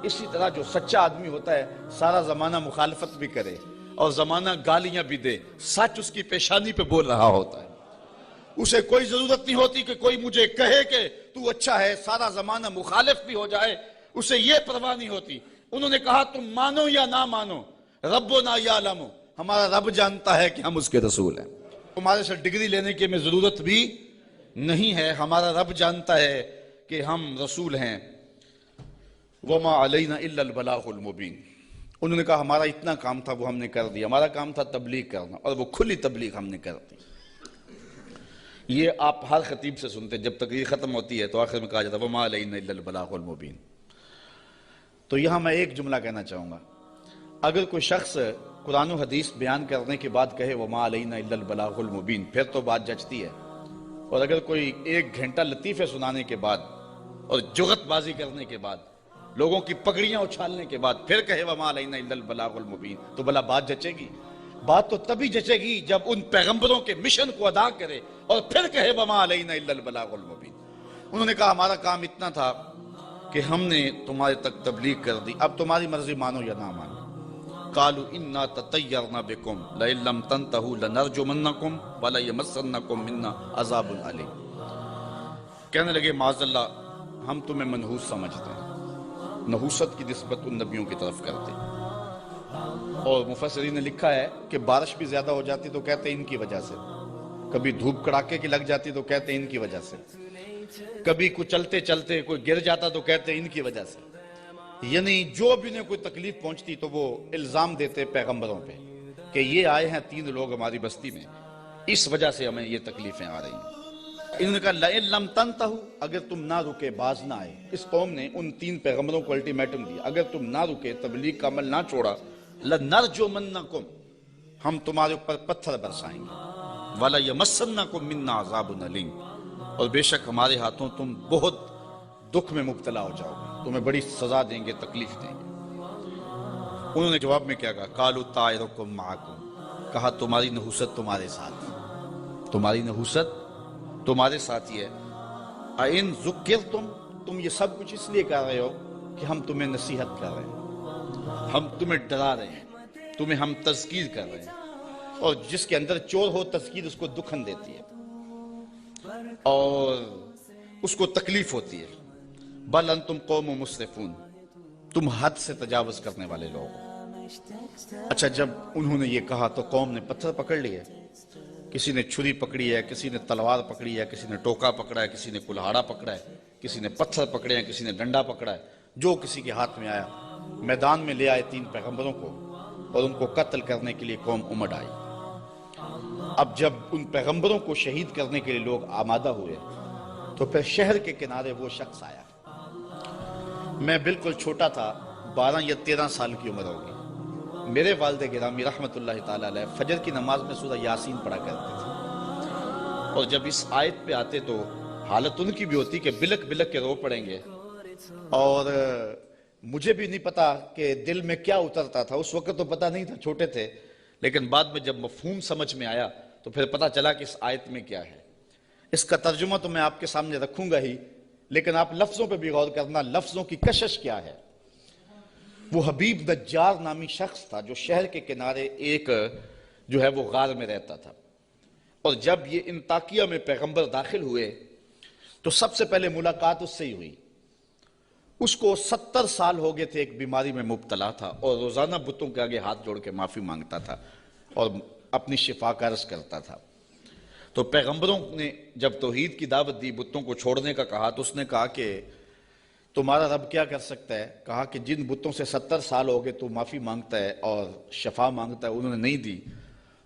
S2: اسی طرح جو سچا آدمی ہوتا ہے سارا زمانہ مخالفت بھی کرے اور زمانہ گالیاں بھی دے, سچ اس کی پیشانی پہ بول رہا ہوتا ہے. اسے کوئی ضرورت نہیں ہوتی کہ کوئی مجھے کہے کہ تو اچھا ہے, سارا زمانہ مخالف بھی ہو جائے, اسے یہ پرواہ نہیں ہوتی. انہوں نے کہا تم مانو یا نہ مانو, ربنا یعلم, ہمارا رب جانتا ہے کہ ہم اس کے رسول ہیں. تمہارے سے ڈگری لینے کی ہمیں ضرورت بھی
S1: نہیں ہے، ہمارا رب جانتا ہے کہ ہم رسول ہیں. وما علینا الا البلاغ المبین. انہوں نے کہا ہمارا اتنا کام تھا وہ ہم نے کر دیا، ہمارا کام تھا تبلیغ کرنا، اور وہ کھلی تبلیغ ہم نے کر دی. یہ آپ ہر خطیب سے سنتے ہیں، جب تقریر ختم ہوتی ہے تو آخر میں کہا جاتا ہے وما علینا الا البلاغ المبین. تو یہاں میں ایک جملہ کہنا چاہوں گا، اگر کوئی شخص قرآن و حدیث بیان کرنے کے بعد کہے وما علینا الا البلاغ المبین، پھر تو بات جچتی ہے. اور اگر کوئی 1 گھنٹہ لطیفے سنانے کے بعد اور جغت بازی کرنے کے بعد، لوگوں کی پگڑیاں اچھالنے کے بعد پھر کہے وما علینا الا البلاغ المبین، تو بھلا بات جچے گی؟ بات تو تبھی جچے گی جب ان پیغمبروں کے مشن کو ادا کرے اور پھر کہے وما علینا الا البلاغ المبین. انہوں نے کہا ہمارا کام اتنا تھا کہ ہم نے تمہارے تک تبلیغ کر دی، اب تمہاری مرضی مانو یا نہ مانو. قالوا انا تطیرنا بکم لئن لم تنتہوا لنرجمنکم وليمسنکم منا عذاب علیم. کہنے لگے معاذ اللہ ہم تمہیں منحوس سمجھتے ہیں. نحوست کی نسبت ان نبیوں کی طرف کرتے. اور مفسرین نے لکھا ہے کہ بارش بھی زیادہ ہو جاتی تو کہتے ہیں ان کی وجہ سے، کبھی دھوپ کڑاکے کی لگ جاتی تو کہتے ہیں ان کی وجہ سے، کبھی کوئی چلتے چلتے کوئی گر جاتا تو کہتے ہیں ان کی وجہ سے. یعنی جو بھی انہیں کوئی تکلیف پہنچتی تو وہ الزام دیتے پیغمبروں پہ کہ یہ آئے ہیں 3 لوگ ہماری بستی میں، اس وجہ سے ہمیں یہ تکلیفیں آ رہی ہیں. انہوں نے کہا لئن لم تنتہوا، اگر تم نہ رکے باز نہ آئے. اس قوم نے ان 3 پیغمبروں کو الٹیمیٹم دیا، اگر تم نہ رکے تبلیغ کا عمل نہ چھوڑا لنرجمنکم، ہم تمہارے اوپر پتھر برسائیں گے، وليمسنکم منا عذاب علیم، اور بے شک ہمارے ہاتھوں تم بہت دکھ میں مبتلا ہو جاؤ گے، تمہیں بڑی سزا دیں گے، تکلیف دیں گے. انہوں نے جواب میں کیا کہا؟ قالوا طائرکم معکم، کہا تمہاری نحوست تمہارے ساتھ، تمہاری نحوست تمہارے ساتھ ہی ہے. اَإِن ذُكِّرْتُمْ، تم یہ سب کچھ اس لیے کر رہے ہو کہ ہم تمہیں نصیحت کر رہے ہیں، ہم تمہیں ڈرا رہے ہیں، تمہیں ہم تذکیر کر رہے ہیں. اور جس کے اندر چور ہو تذکیر اس کو دکھن دیتی ہے اور اس کو تکلیف ہوتی ہے. بل انتم قوم مسرفون، تم حد سے تجاوز کرنے والے لوگ ہو. اچھا جب انہوں نے یہ کہا تو قوم نے پتھر پکڑ لیے، کسی نے چھری پکڑی ہے، کسی نے تلوار پکڑی ہے، کسی نے ٹوکا پکڑا ہے، کسی نے کلہاڑا پکڑا ہے، کسی نے پتھر پکڑے ہیں، کسی نے ڈنڈا پکڑا ہے. جو کسی کے ہاتھ میں آیا میدان میں لے آئے 3 پیغمبروں کو اور ان کو قتل کرنے کے لیے قوم امڑ آئی. اب جب ان پیغمبروں کو شہید کرنے کے لیے لوگ آمادہ ہوئے تو پھر شہر کے کنارے وہ شخص آیا. میں بالکل چھوٹا تھا، 12 یا 13 سال کی عمر ہوگی. میرے والد گرامی رحمت اللہ تعالی علیہ فجر کی نماز میں سورہ یاسین پڑھا کرتے تھے، اور جب اس آیت پہ آتے تو حالت ان کی بھی ہوتی کہ بلک بلک کے رو پڑیں گے. اور مجھے بھی نہیں پتا کہ دل میں کیا اترتا تھا، اس وقت تو پتا نہیں تھا، چھوٹے تھے، لیکن بعد میں جب مفہوم سمجھ میں آیا تو پھر پتا چلا کہ اس آیت میں کیا ہے. اس کا ترجمہ تو میں آپ کے سامنے رکھوں گا ہی، لیکن آپ لفظوں پہ بھی غور کرنا، لفظوں کی کشش کیا ہے. وہ حبیب نجار نامی شخص تھا جو شہر کے کنارے ایک جو ہے وہ غار میں رہتا تھا، اور جب یہ انطاکیہ میں پیغمبر داخل ہوئے تو سب سے پہلے ملاقات اس سے ہی ہوئی. اس کو 70 سال ہو گئے تھے، ایک بیماری میں مبتلا تھا اور روزانہ بتوں کے آگے ہاتھ جوڑ کے معافی مانگتا تھا اور اپنی شفا کا عرض کرتا تھا. تو پیغمبروں نے جب توحید کی دعوت دی، بتوں کو چھوڑنے کا کہا، تو اس نے کہا کہ تمہارا رب کیا کر سکتا ہے؟ کہا کہ جن بتوں سے 70 سال ہو گئے تو معافی مانگتا ہے اور شفا مانگتا ہے، انہوں نے نہیں دی.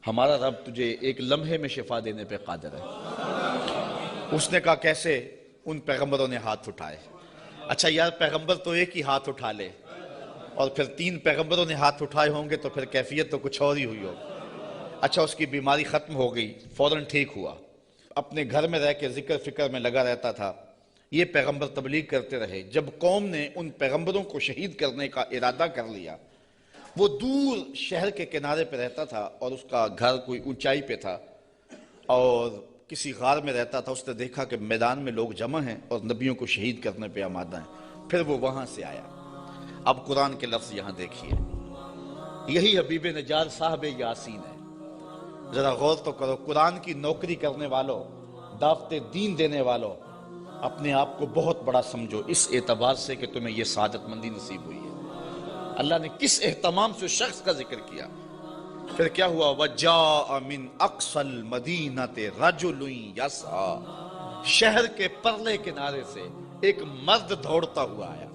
S1: ہمارا رب تجھے ایک لمحے میں شفا دینے پہ قادر ہے. اس نے کہا کیسے؟ ان پیغمبروں نے ہاتھ اٹھائے. اچھا یار پیغمبر تو ایک ہی ہاتھ اٹھا لے اور پھر 3 پیغمبروں نے ہاتھ اٹھائے ہوں گے تو پھر کیفیت تو کچھ اور ہی ہوئی ہو. اچھا اس کی بیماری ختم ہو گئی، فوراً ٹھیک ہوا، اپنے گھر میں رہ کے ذکر فکر میں لگا رہتا تھا. یہ پیغمبر تبلیغ کرتے رہے. جب قوم نے ان پیغمبروں کو شہید کرنے کا ارادہ کر لیا، وہ دور شہر کے کنارے پہ رہتا تھا اور اس کا گھر کوئی اونچائی پہ تھا اور کسی غار میں رہتا تھا. اس نے دیکھا کہ میدان میں لوگ جمع ہیں اور نبیوں کو شہید کرنے پہ آمادہ ہیں. پھر وہ وہاں سے آیا. اب قرآن کے لفظ یہاں دیکھیے، یہی حبیب نجار صاحب یاسین ہے. ذرا غور تو کرو. قرآن کی نوکری کرنے والوں، دعوت دین دینے والوں، اپنے آپ کو بہت بڑا سمجھو اس اعتبار سے کہ تمہیں یہ سعادت مندی نصیب ہوئی ہے. اللہ نے کس اہتمام سے شخص کا ذکر کیا. پھر کیا ہوا؟ وَجَاءَ مِنْ أَقْصَى الْمَدِينَةِ رَجُلٌ يَسْعَىٰ. شہر کے پرلے کنارے سے ایک مرد دوڑتا ہوا آیا.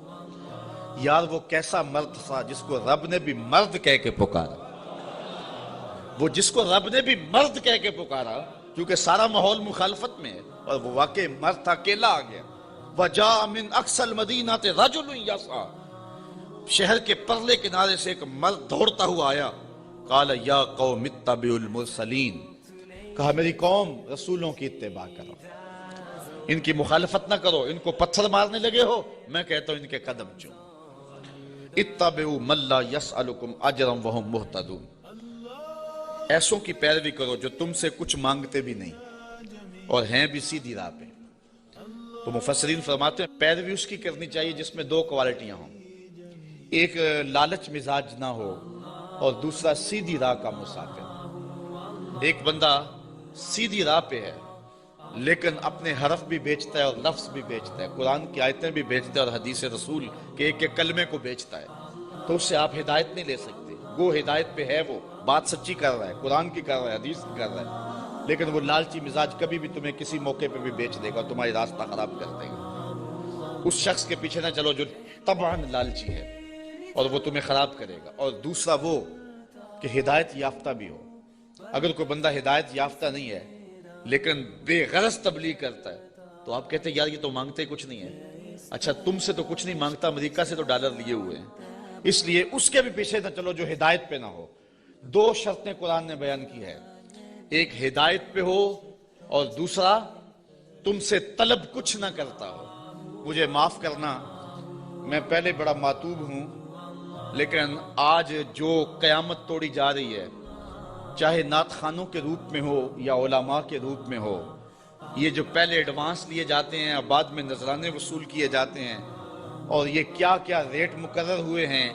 S1: یار وہ کیسا مرد تھا جس کو رب نے بھی مرد کہہ کے پکارا. وہ جس کو رب نے بھی مرد کہہ کے پکارا کیونکہ سارا ماحول مخالفت میں ہے, اور وہ واقعی مرد تھا, اکیلا آ گیا. وَجَاءَ مِنْ أَقْصَى الْمَدِينَةِ رَجُلٌ يَسْعَىٰ, شہر کے پرلے کنارے سے ایک مرد دوڑتا ہوا آیا. قَالَ يَا قَوْمِ اتَّبِعُوا الْمُرْسَلِينَ, کہا میری قوم رسولوں کی اتباع کرو, ان کی مخالفت نہ کرو. ان کو پتھر مارنے لگے ہو, میں کہتا ہوں ان کے قدم چوم. اتبعوا من لا يسألكم اجرا وهم مهتدون, ایسوں کی پیروی کرو جو تم سے کچھ مانگتے بھی نہیں اور ہیں بھی سیدھی راہ پہ. تو مفسرین فرماتے ہیں پیروی اس کی کرنی چاہیے جس میں دو کوالٹیاں ہوں, ایک لالچ مزاج نہ ہو اور دوسرا سیدھی راہ کا مسافر. ایک بندہ سیدھی راہ پہ ہے لیکن اپنے حرف بھی بیچتا ہے اور لفظ بھی بیچتا ہے, قرآن کی آیتیں بھی بیچتا ہے اور حدیث رسول کے ایک ایک کلمے کو بیچتا ہے, تو اس سے آپ ہدایت نہیں لے سکتے. وہ ہدایت پہ ہے, وہ بات سچی کر رہا ہے, قرآن کی کر رہا ہے, حدیث کی کر رہا ہے, لیکن وہ لالچی مزاج کبھی بھی تمہیں کسی موقع پہ بھی بیچ دے گا, تمہاری راستہ خراب کر دے گا. اس شخص کے پیچھے نہ چلو جو طبعاً لالچی ہے اور وہ تمہیں خراب کرے گا. اور دوسرا وہ کہ ہدایت یافتہ بھی ہو. اگر کوئی بندہ ہدایت یافتہ نہیں ہے لیکن بے غرض تبلیغ کرتا ہے تو آپ کہتے ہیں یار یہ تو مانگتے کچھ نہیں ہے. اچھا تم سے تو کچھ نہیں مانگتا, امریکہ سے تو ڈالر لیے ہوئے ہیں, اس لیے اس کے بھی پیچھے نہ چلو جو ہدایت پہ نہ ہو. دو شرطیں قرآن نے بیان کی ہے, ایک ہدایت پہ ہو اور دوسرا تم سے طلب کچھ نہ کرتا ہو. مجھے معاف کرنا, میں پہلے بڑا ماتوب ہوں لیکن آج جو قیامت توڑی جا رہی ہے, چاہے نعت خانوں کے روپ میں ہو یا علماء کے روپ میں ہو, یہ جو پہلے ایڈوانس لیے جاتے ہیں بعد میں نذرانے وصول کیے جاتے ہیں, اور یہ کیا کیا ریٹ مقرر ہوئے ہیں,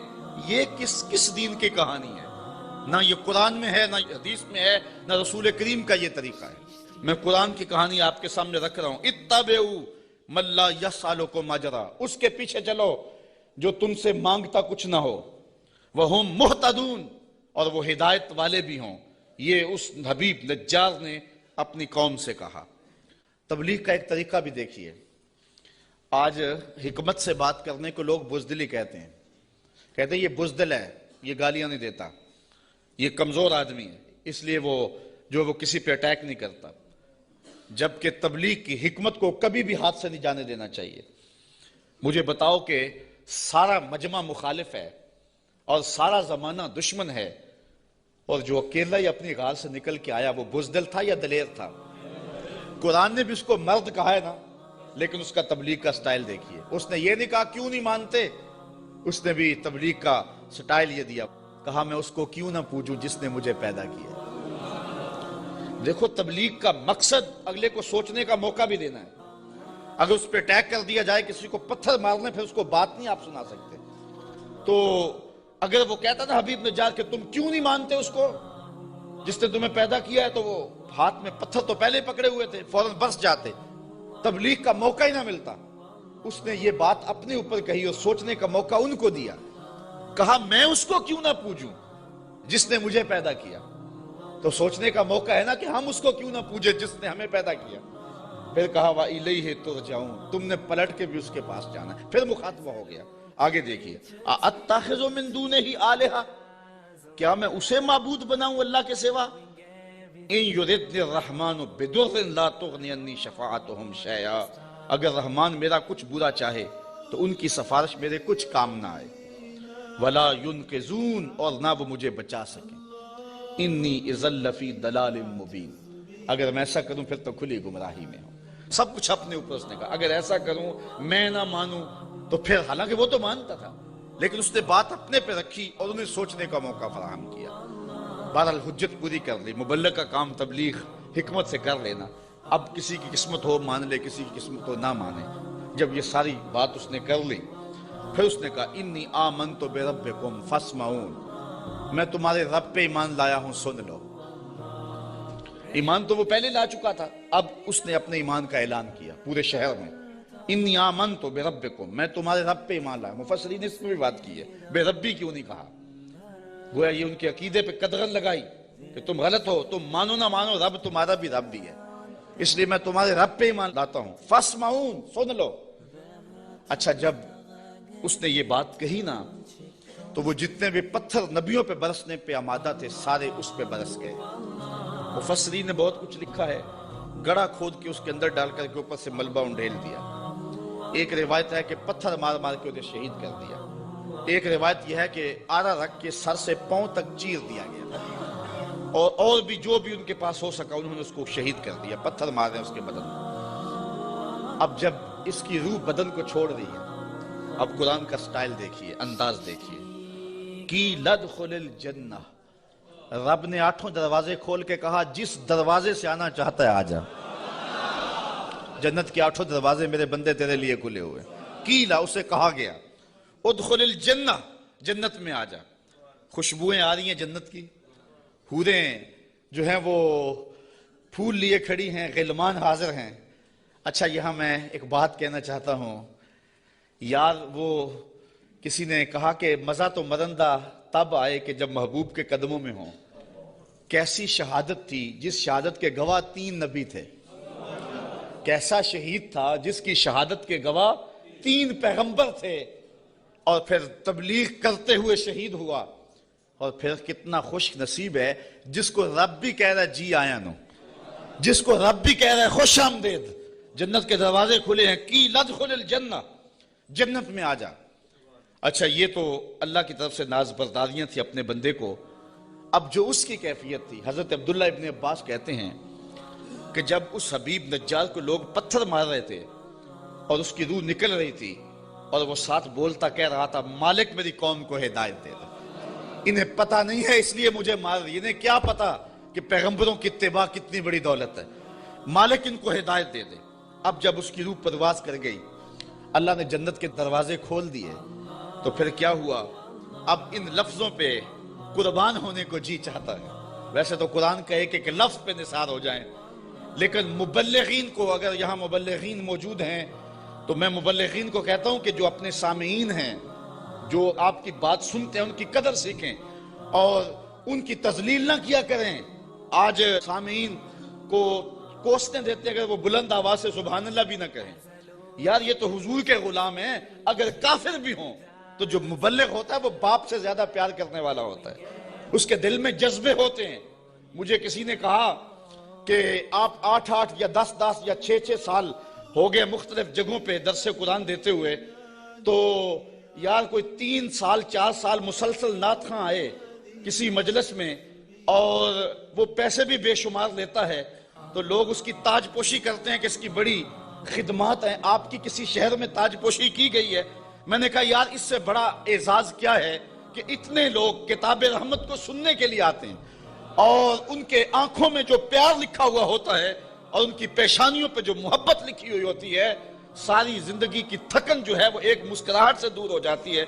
S1: یہ کس دین کی کہانی ہے؟ نہ یہ قرآن میں ہے, نہ حدیث میں ہے, نہ رسول کریم کا یہ طریقہ ہے. میں قرآن کی کہانی آپ کے سامنے رکھ رہا ہوں. اتبعوا من لا یسألکم اجرا, اس کے پیچھے چلو جو تم سے مانگتا کچھ نہ ہو. وہم مہتدون, اور وہ ہدایت والے بھی ہوں. یہ اس حبیب نجار نے اپنی قوم سے کہا. تبلیغ کا ایک طریقہ بھی دیکھیے. آج حکمت سے بات کرنے کو لوگ بزدلی کہتے ہیں, کہتے ہیں یہ بزدل ہے, یہ گالیاں نہیں دیتا, یہ کمزور آدمی ہے, اس لیے وہ کسی پہ اٹیک نہیں کرتا. جبکہ تبلیغ کی حکمت کو کبھی بھی ہاتھ سے نہیں جانے دینا چاہیے. مجھے بتاؤ کہ سارا مجمع مخالف ہے اور سارا زمانہ دشمن ہے, اور جو اکیلا ہی اپنی غار سے نکل کے آیا وہ بزدل تھا یا دلیر تھا؟ قرآن نے بھی اس کو مرد کہا ہے نا, لیکن اس کا تبلیغ کا سٹائل دیکھیے. اس نے یہ نہیں کہا کیوں نہیں مانتے, اس نے بھی تبلیغ کا سٹائل یہ دیا, کہا میں اس کو کیوں نہ پوجوں جس نے مجھے پیدا کیا. دیکھو تبلیغ کا مقصد اگلے کو سوچنے کا موقع بھی دینا ہے. اگر اس پہ اٹیک کر دیا جائے, کسی کو پتھر مارنے, پھر اس کو بات نہیں آپ سنا سکتے. تو اگر وہ کہتا نا حبیب نجار کہ تم کیوں نہیں مانتے اس کو جس نے تمہیں پیدا کیا ہے, تو وہ ہاتھ میں پتھر تو پہلے پکڑے ہوئے تھے, فوراً برس جاتے, تبلیغ کا موقع ہی نہ ملتا. اس نے یہ بات اپنے اوپر کہی اور سوچنے کا موقع ان کو دیا. کہا میں اس کو کیوں نہ پوجوں جس نے مجھے پیدا کیا. تو سوچنے کا موقع ہے نا کہ ہم اس کو کیوں نہ پوجے جس نے ہمیں پیدا کیا. پھر کہا وَإِلَيْهِ تُرْجَعُونَ, تم نے پلٹ کے بھی اس کے پاس جانا ہے. پھر مخاطبہ ہو گیا. آگے دیکھیے, أَتَّخِذُ مِن دُونِهِ آلِهَةً, کیا میں اسے معبود بناؤں اللہ کے سوا؟ إِن يُرِدْنِ الرَّحْمَنُ بِضُرٍّ لَا تُغْنِ عَنِّي شَفَاعَتُهُمْ شَيْئًا, اگر رحمان میرا کچھ برا چاہے تو ان کی سفارش میرے کچھ کام نہ آئے. وَلَا يُنْقِذُونَ, اور نہ وہ مجھے بچا سکیں. إِنِّي إِذًا لَّفِي ضَلَالٍ مُّبِينٍ, اگر میں ایسا کروں پھر تو کھلی گمراہی میں ہوں. سب کچھ اپنے اوپر اس نے کہا. اگر ایسا کروں, میں نہ مانوں, تو پھر حالانکہ وہ تو مانتا تھا لیکن اس نے بات اپنے پہ رکھی اور انہیں سوچنے کا موقع فراہم کیا. بہرحال حجت پوری کر لی. مبلغ کا کام تبلیغ حکمت سے کر لینا. اب کسی کی قسمت ہو مان لے, کسی کی قسمت ہو نہ مانے. جب یہ ساری بات اس نے کر لی, پھر اس نے کہا انی آمنت بربکم فاسمعون, میں تمہارے رب پہ ایمان لایا ہوں, سن لو. ایمان تو وہ پہلے لا چکا تھا, اب اس نے اپنے ایمان کا اعلان کیا پورے شہر میں. انی آمنت بربکم, میں تمہارے رب پہ ایمان لایا. مفسرین نے اس میں بھی بات کی ہے, بے ربی کیوں نہیں کہا. گویا یہ ان کے عقیدے پہ قدغن لگائی کہ تم غلط ہو, تم مانو نہ مانو, رب تمہارا بھی رب بھی ہے. اس لیے میں تمہارے رب پہ ایمان لاتا ہوں، فاسمعون، سن لو۔ اچھا جب اس نے یہ بات کہی نا تو وہ جتنے بھی پتھر نبیوں پہ برسنے پہ آمادہ تھے سارے اس پہ برس گئے۔ مفسرین نے بہت کچھ لکھا ہے، گڑھا کھود کے اس کے اندر ڈال کر کے اوپر سے ملبہ انڈھیل دیا۔ ایک روایت ہے کہ پتھر مار مار کے انہیں شہید کر دیا۔ ایک روایت یہ ہے کہ آرا رکھ کے سر سے پاؤں تک چیر دیا گیا، اور بھی جو بھی ان کے پاس ہو سکا انہوں نے اس کو شہید کر دیا، پتھر مار رہے ہیں اس کے بدن میں۔ اب جب اس کی روح بدن کو چھوڑ رہی ہے، اب قرآن کا سٹائل دیکھیے، انداز دیکھیے۔ کی لدخل الجنہ، رب نے 8 دروازے کھول کے کہا جس دروازے سے آنا چاہتا ہے آ جا، جنت کے 8 دروازے میرے بندے تیرے لیے کھلے ہوئے۔ کیلا، اسے کہا گیا ادخل الجنہ، جنت میں آ جا۔ خوشبوئیں آ رہی ہیں جنت کی، حوریں جو ہیں وہ پھول لیے کھڑی ہیں، غلمان حاضر ہیں۔ اچھا یہاں میں ایک بات کہنا چاہتا ہوں یار، وہ کسی نے کہا کہ مزہ تو مرندہ تب آئے کہ جب محبوب کے قدموں میں ہوں۔ کیسی شہادت تھی جس شہادت کے گواہ 3 نبی تھے، کیسا شہید تھا جس کی شہادت کے گواہ 3 پیغمبر تھے، اور پھر تبلیغ کرتے ہوئے شہید ہوا۔ اور پھر کتنا خوش نصیب ہے جس کو رب بھی کہہ رہا ہے جی آیا نو، جس کو رب بھی کہہ رہا ہے خوش آمدید، جنت کے دروازے کھلے ہیں، کی لدخل الجنہ، جنت میں آ جا۔ اچھا یہ تو اللہ کی طرف سے ناز برداریاں تھی اپنے بندے کو۔ اب جو اس کی کیفیت تھی، حضرت عبداللہ ابن عباس کہتے ہیں کہ جب اس حبیب نجار کو لوگ پتھر مار رہے تھے اور اس کی روح نکل رہی تھی، اور وہ ساتھ بولتا کہہ رہا تھا مالک میری قوم کو ہدایت دے دے، انہیں پتہ نہیں ہے اس لیے مجھے مار رہی، انہیں کیا پتا کہ پیغمبروں کی اتباع کتنی بڑی دولت ہے، مالک ان کو ہدایت دے دے۔ اب جب اس کی روح پرواز کر گئی، اللہ نے جنت کے دروازے کھول دیے، تو پھر کیا ہوا؟ اب ان لفظوں پہ قربان ہونے کو جی چاہتا ہے۔ ویسے تو قرآن کہے کہ لفظ پہ نثار ہو جائیں، لیکن مبلغین کو، اگر یہاں مبلغین موجود ہیں تو میں مبلغین کو کہتا ہوں کہ جو اپنے سامعین ہیں، جو آپ کی بات سنتے ہیں، ان کی قدر سیکھیں اور ان کی تذلیل نہ کیا کریں۔ آج سامعین کو کوسنے دیتے اگر وہ بلند آواز سے سبحان اللہ بھی نہ کہیں۔ یار یہ تو حضور کے غلام ہیں، اگر کافر بھی ہوں تو جو مبلغ ہوتا ہے وہ باپ سے زیادہ پیار کرنے والا ہوتا ہے، اس کے دل میں جذبے ہوتے ہیں۔ مجھے کسی نے کہا کہ آپ 8 یا 10 یا 6 سال ہو گئے مختلف جگہوں پہ درس قرآن دیتے ہوئے، تو یار کوئی 3 سال 4 سال مسلسل نعت خواں آئے کسی مجلس میں اور وہ پیسے بھی بے شمار لیتا ہے، تو لوگ اس کی تاج پوشی کرتے ہیں کہ اس کی بڑی خدمات ہیں۔ آپ کی کسی شہر میں تاج پوشی کی گئی ہے؟ میں نے کہا یار اس سے بڑا اعزاز کیا ہے کہ اتنے لوگ کتاب رحمت کو سننے کے لیے آتے ہیں، اور ان کے آنکھوں میں جو پیار لکھا ہوا ہوتا ہے اور ان کی پیشانیوں پہ جو محبت لکھی ہوئی ہوتی ہے، ساری زندگی کی تھکن جو ہے وہ ایک مسکراہٹ سے دور ہو جاتی ہے۔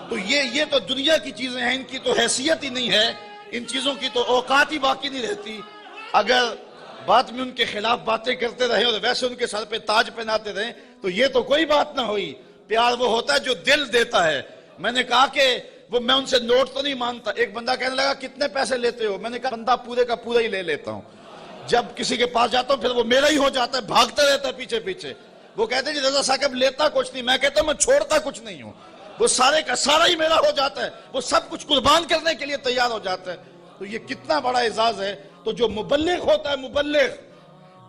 S1: تو یہ تو دنیا کی چیزیں ہیں، ان کی تو حیثیت ہی نہیں ہے، ان چیزوں کی تو اوقات ہی باقی نہیں رہتی۔ اگر بات میں ان کے خلاف باتیں کرتے رہے اور ویسے ان کے سر پہ تاج پہناتے رہے تو یہ تو کوئی بات نہ ہوئی۔ پیار وہ ہوتا ہے جو دل دیتا ہے۔ میں نے کہا کہ میں ان سے نوٹ تو نہیں مانتا۔ ایک بندہ کہنے لگا کتنے پیسے لیتے ہو؟ میں نے کہا بندہ پورے کا پورا ہی لے لیتا ہوں۔ جب کسی کے پاس جاتا ہوں پھر وہ میرا ہی ہو جاتا ہے، بھاگتا رہتا ہے پیچھے پیچھے۔ وہ کہتے ہیں جی رضا صاحب لیتا کچھ نہیں، میں کہتا ہوں میں چھوڑتا کچھ نہیں ہوں، وہ سارے کا سارا ہی میرا ہو جاتا ہے، وہ سب کچھ قربان کرنے کے لیے تیار ہو جاتا ہے۔ تو یہ کتنا بڑا اعزاز ہے۔ تو جو مبلغ ہوتا ہے، مبلغ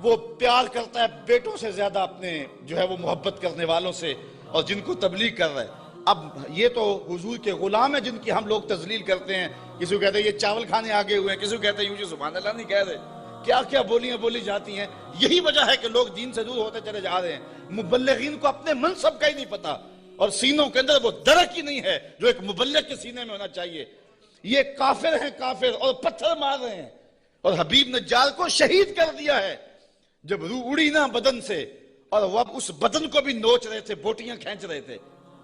S1: وہ پیار کرتا ہے بیٹوں سے زیادہ اپنے جو ہے وہ محبت کرنے والوں سے، اور جن کو تبلیغ کر رہا ہے۔ اب یہ تو حضور کے غلام ہیں جن کی ہم لوگ تذلیل کرتے ہیں، کسی کو کہتے ہیں یہ چاول کھانے آگے ہوئے ہیں، کسی کو کہتے ہیں یوں جی سبحان اللہ نہیں کہہ رہے، کیا کیا بولیاں بولی جاتی ہیں۔ یہی وجہ ہے کہ لوگ دین سے دور ہوتے چلے جا رہے ہیں۔ مبلغین کو اپنے منصب کا ہی نہیں پتا، اور سینوں کے اندر وہ درک ہی نہیں ہے جو ایک مبلغ کے سینے میں ہونا چاہیے۔ یہ کافر ہیں، کافر، اور پتھر مار رہے ہیں، اور حبیب نجار کو شہید کر دیا ہے۔ جب روح اڑی نا بدن سے، اور وہ اب اس بدن کو بھی نوچ رہے تھے، بوٹیاں کھینچ رہے تھے،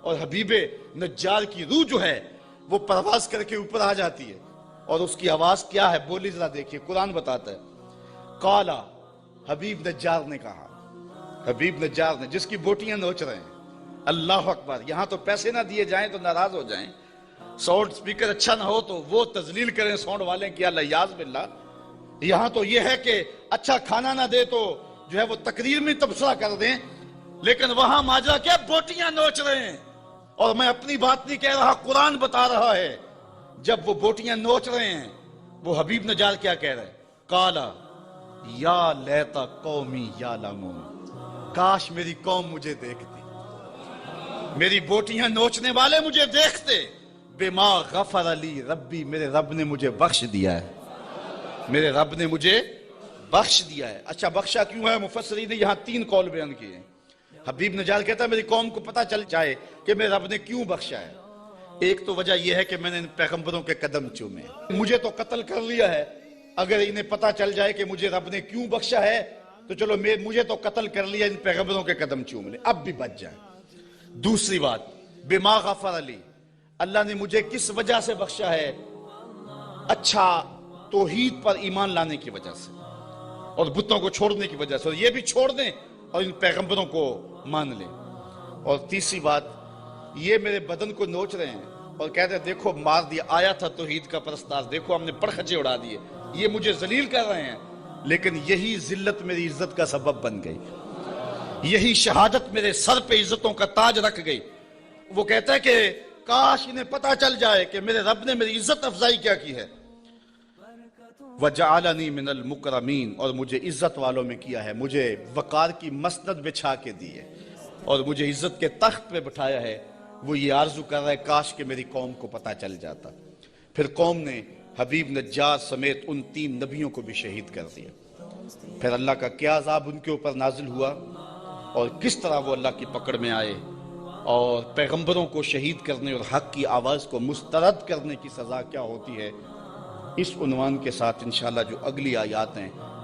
S1: اور حبیب نجار کی روح جو ہے وہ پرواز کر کے اوپر آ جاتی ہے، اور اس کی آواز کیا ہے بولی ذرا دیکھیے، قرآن بتاتا ہے۔ قالا، حبیب نجار نے کہا، حبیب نجار نے جس کی بوٹیاں نوچ رہے ہیں، اللہ اکبر۔ یہاں تو پیسے نہ دیے جائیں تو ناراض ہو جائیں، ساؤنڈ سپیکر اچھا نہ ہو تو وہ تذلیل کریں ساؤنڈ والے کی، اللہ یاز باللہ۔ یہاں تو یہ ہے کہ اچھا کھانا نہ دے تو جو ہے وہ تقریر میں تبصرہ کر دیں، لیکن وہاں ماجرا کیا بوٹیاں نوچ رہے ہیں. اور میں اپنی بات نہیں کہہ رہا، قرآن بتا رہا ہے. جب وہ بوٹیاں نوچ رہے ہیں، وہ حبیب نجار کیا کہہ رہے ہیں؟ قالا یا لیتا قومی یعلمون، کاش میری قوم مجھے دیکھتی، میری بوٹیاں نوچنے والے مجھے دیکھتے. بما غفر لی ربی، میرے رب نے مجھے بخش دیا ہے، میرے رب نے مجھے بخش دیا ہے. اچھا بخشا کیوں ہے؟ مفسرین نے یہاں 3 قول بیان کیے ہیں. حبیب نجار کہتا ہے میری قوم کو پتہ چل جائے کہ میرے رب نے کیوں بخشا ہے. ایک تو وجہ یہ ہے کہ میں نے ان پیغمبروں کے قدم چومے، مجھے تو قتل کر لیا ہے، اگر انہیں پتہ چل جائے کہ مجھے رب نے کیوں بخشا ہے تو چلو مجھے تو قتل کر لیا، ان پیغمبروں کے قدم چوم لے، اب بھی بچ جائیں. دوسری بات، بما غفر لی، اللہ نے مجھے کس وجہ سے بخشا ہے؟ اچھا توحید پر ایمان لانے کی وجہ سے اور بتوں کو چھوڑنے کی وجہ سے، اور یہ بھی چھوڑ دیں اور ان پیغمبروں کو مان لیں. اور تیسری بات، یہ میرے بدن کو نوچ رہے ہیں اور کہتے ہیں دیکھو مار دیا، آیا تھا توحید کا پرستار، دیکھو ہم نے پرخچے اڑا دیے، یہ مجھے ذلیل کر رہے ہیں، لیکن یہی ذلت میری عزت کا سبب بن گئی، یہی شہادت میرے سر پہ عزتوں کا تاج رکھ گئی. وہ کہتا ہے کہ کاش انہیں پتہ چل جائے کہ میرے رب نے میری عزت افزائی کیا کی ہے. وَجَعَلَنِي مِنَ الْمُكْرَمِينَ، اور مجھے عزت والوں میں کیا ہے، مجھے وقار کی مسند بچھا کے دی ہے اور مجھے عزت کے تخت پہ بٹھایا ہے. وہ یہ آرزو کر رہا ہے کاش کہ میری قوم کو پتہ چل جاتا. پھر قوم نے حبیب نجار سمیت ان 3 نبیوں کو بھی شہید کر دیا. پھر اللہ کا کیا عذاب ان کے اوپر نازل ہوا اور کس طرح وہ اللہ کی پکڑ میں آئے، اور پیغمبروں کو شہید کرنے اور حق کی آواز کو مسترد کرنے کی سزا کیا ہوتی ہے، اس عنوان کے ساتھ انشاءاللہ جو اگلی آیات ہیں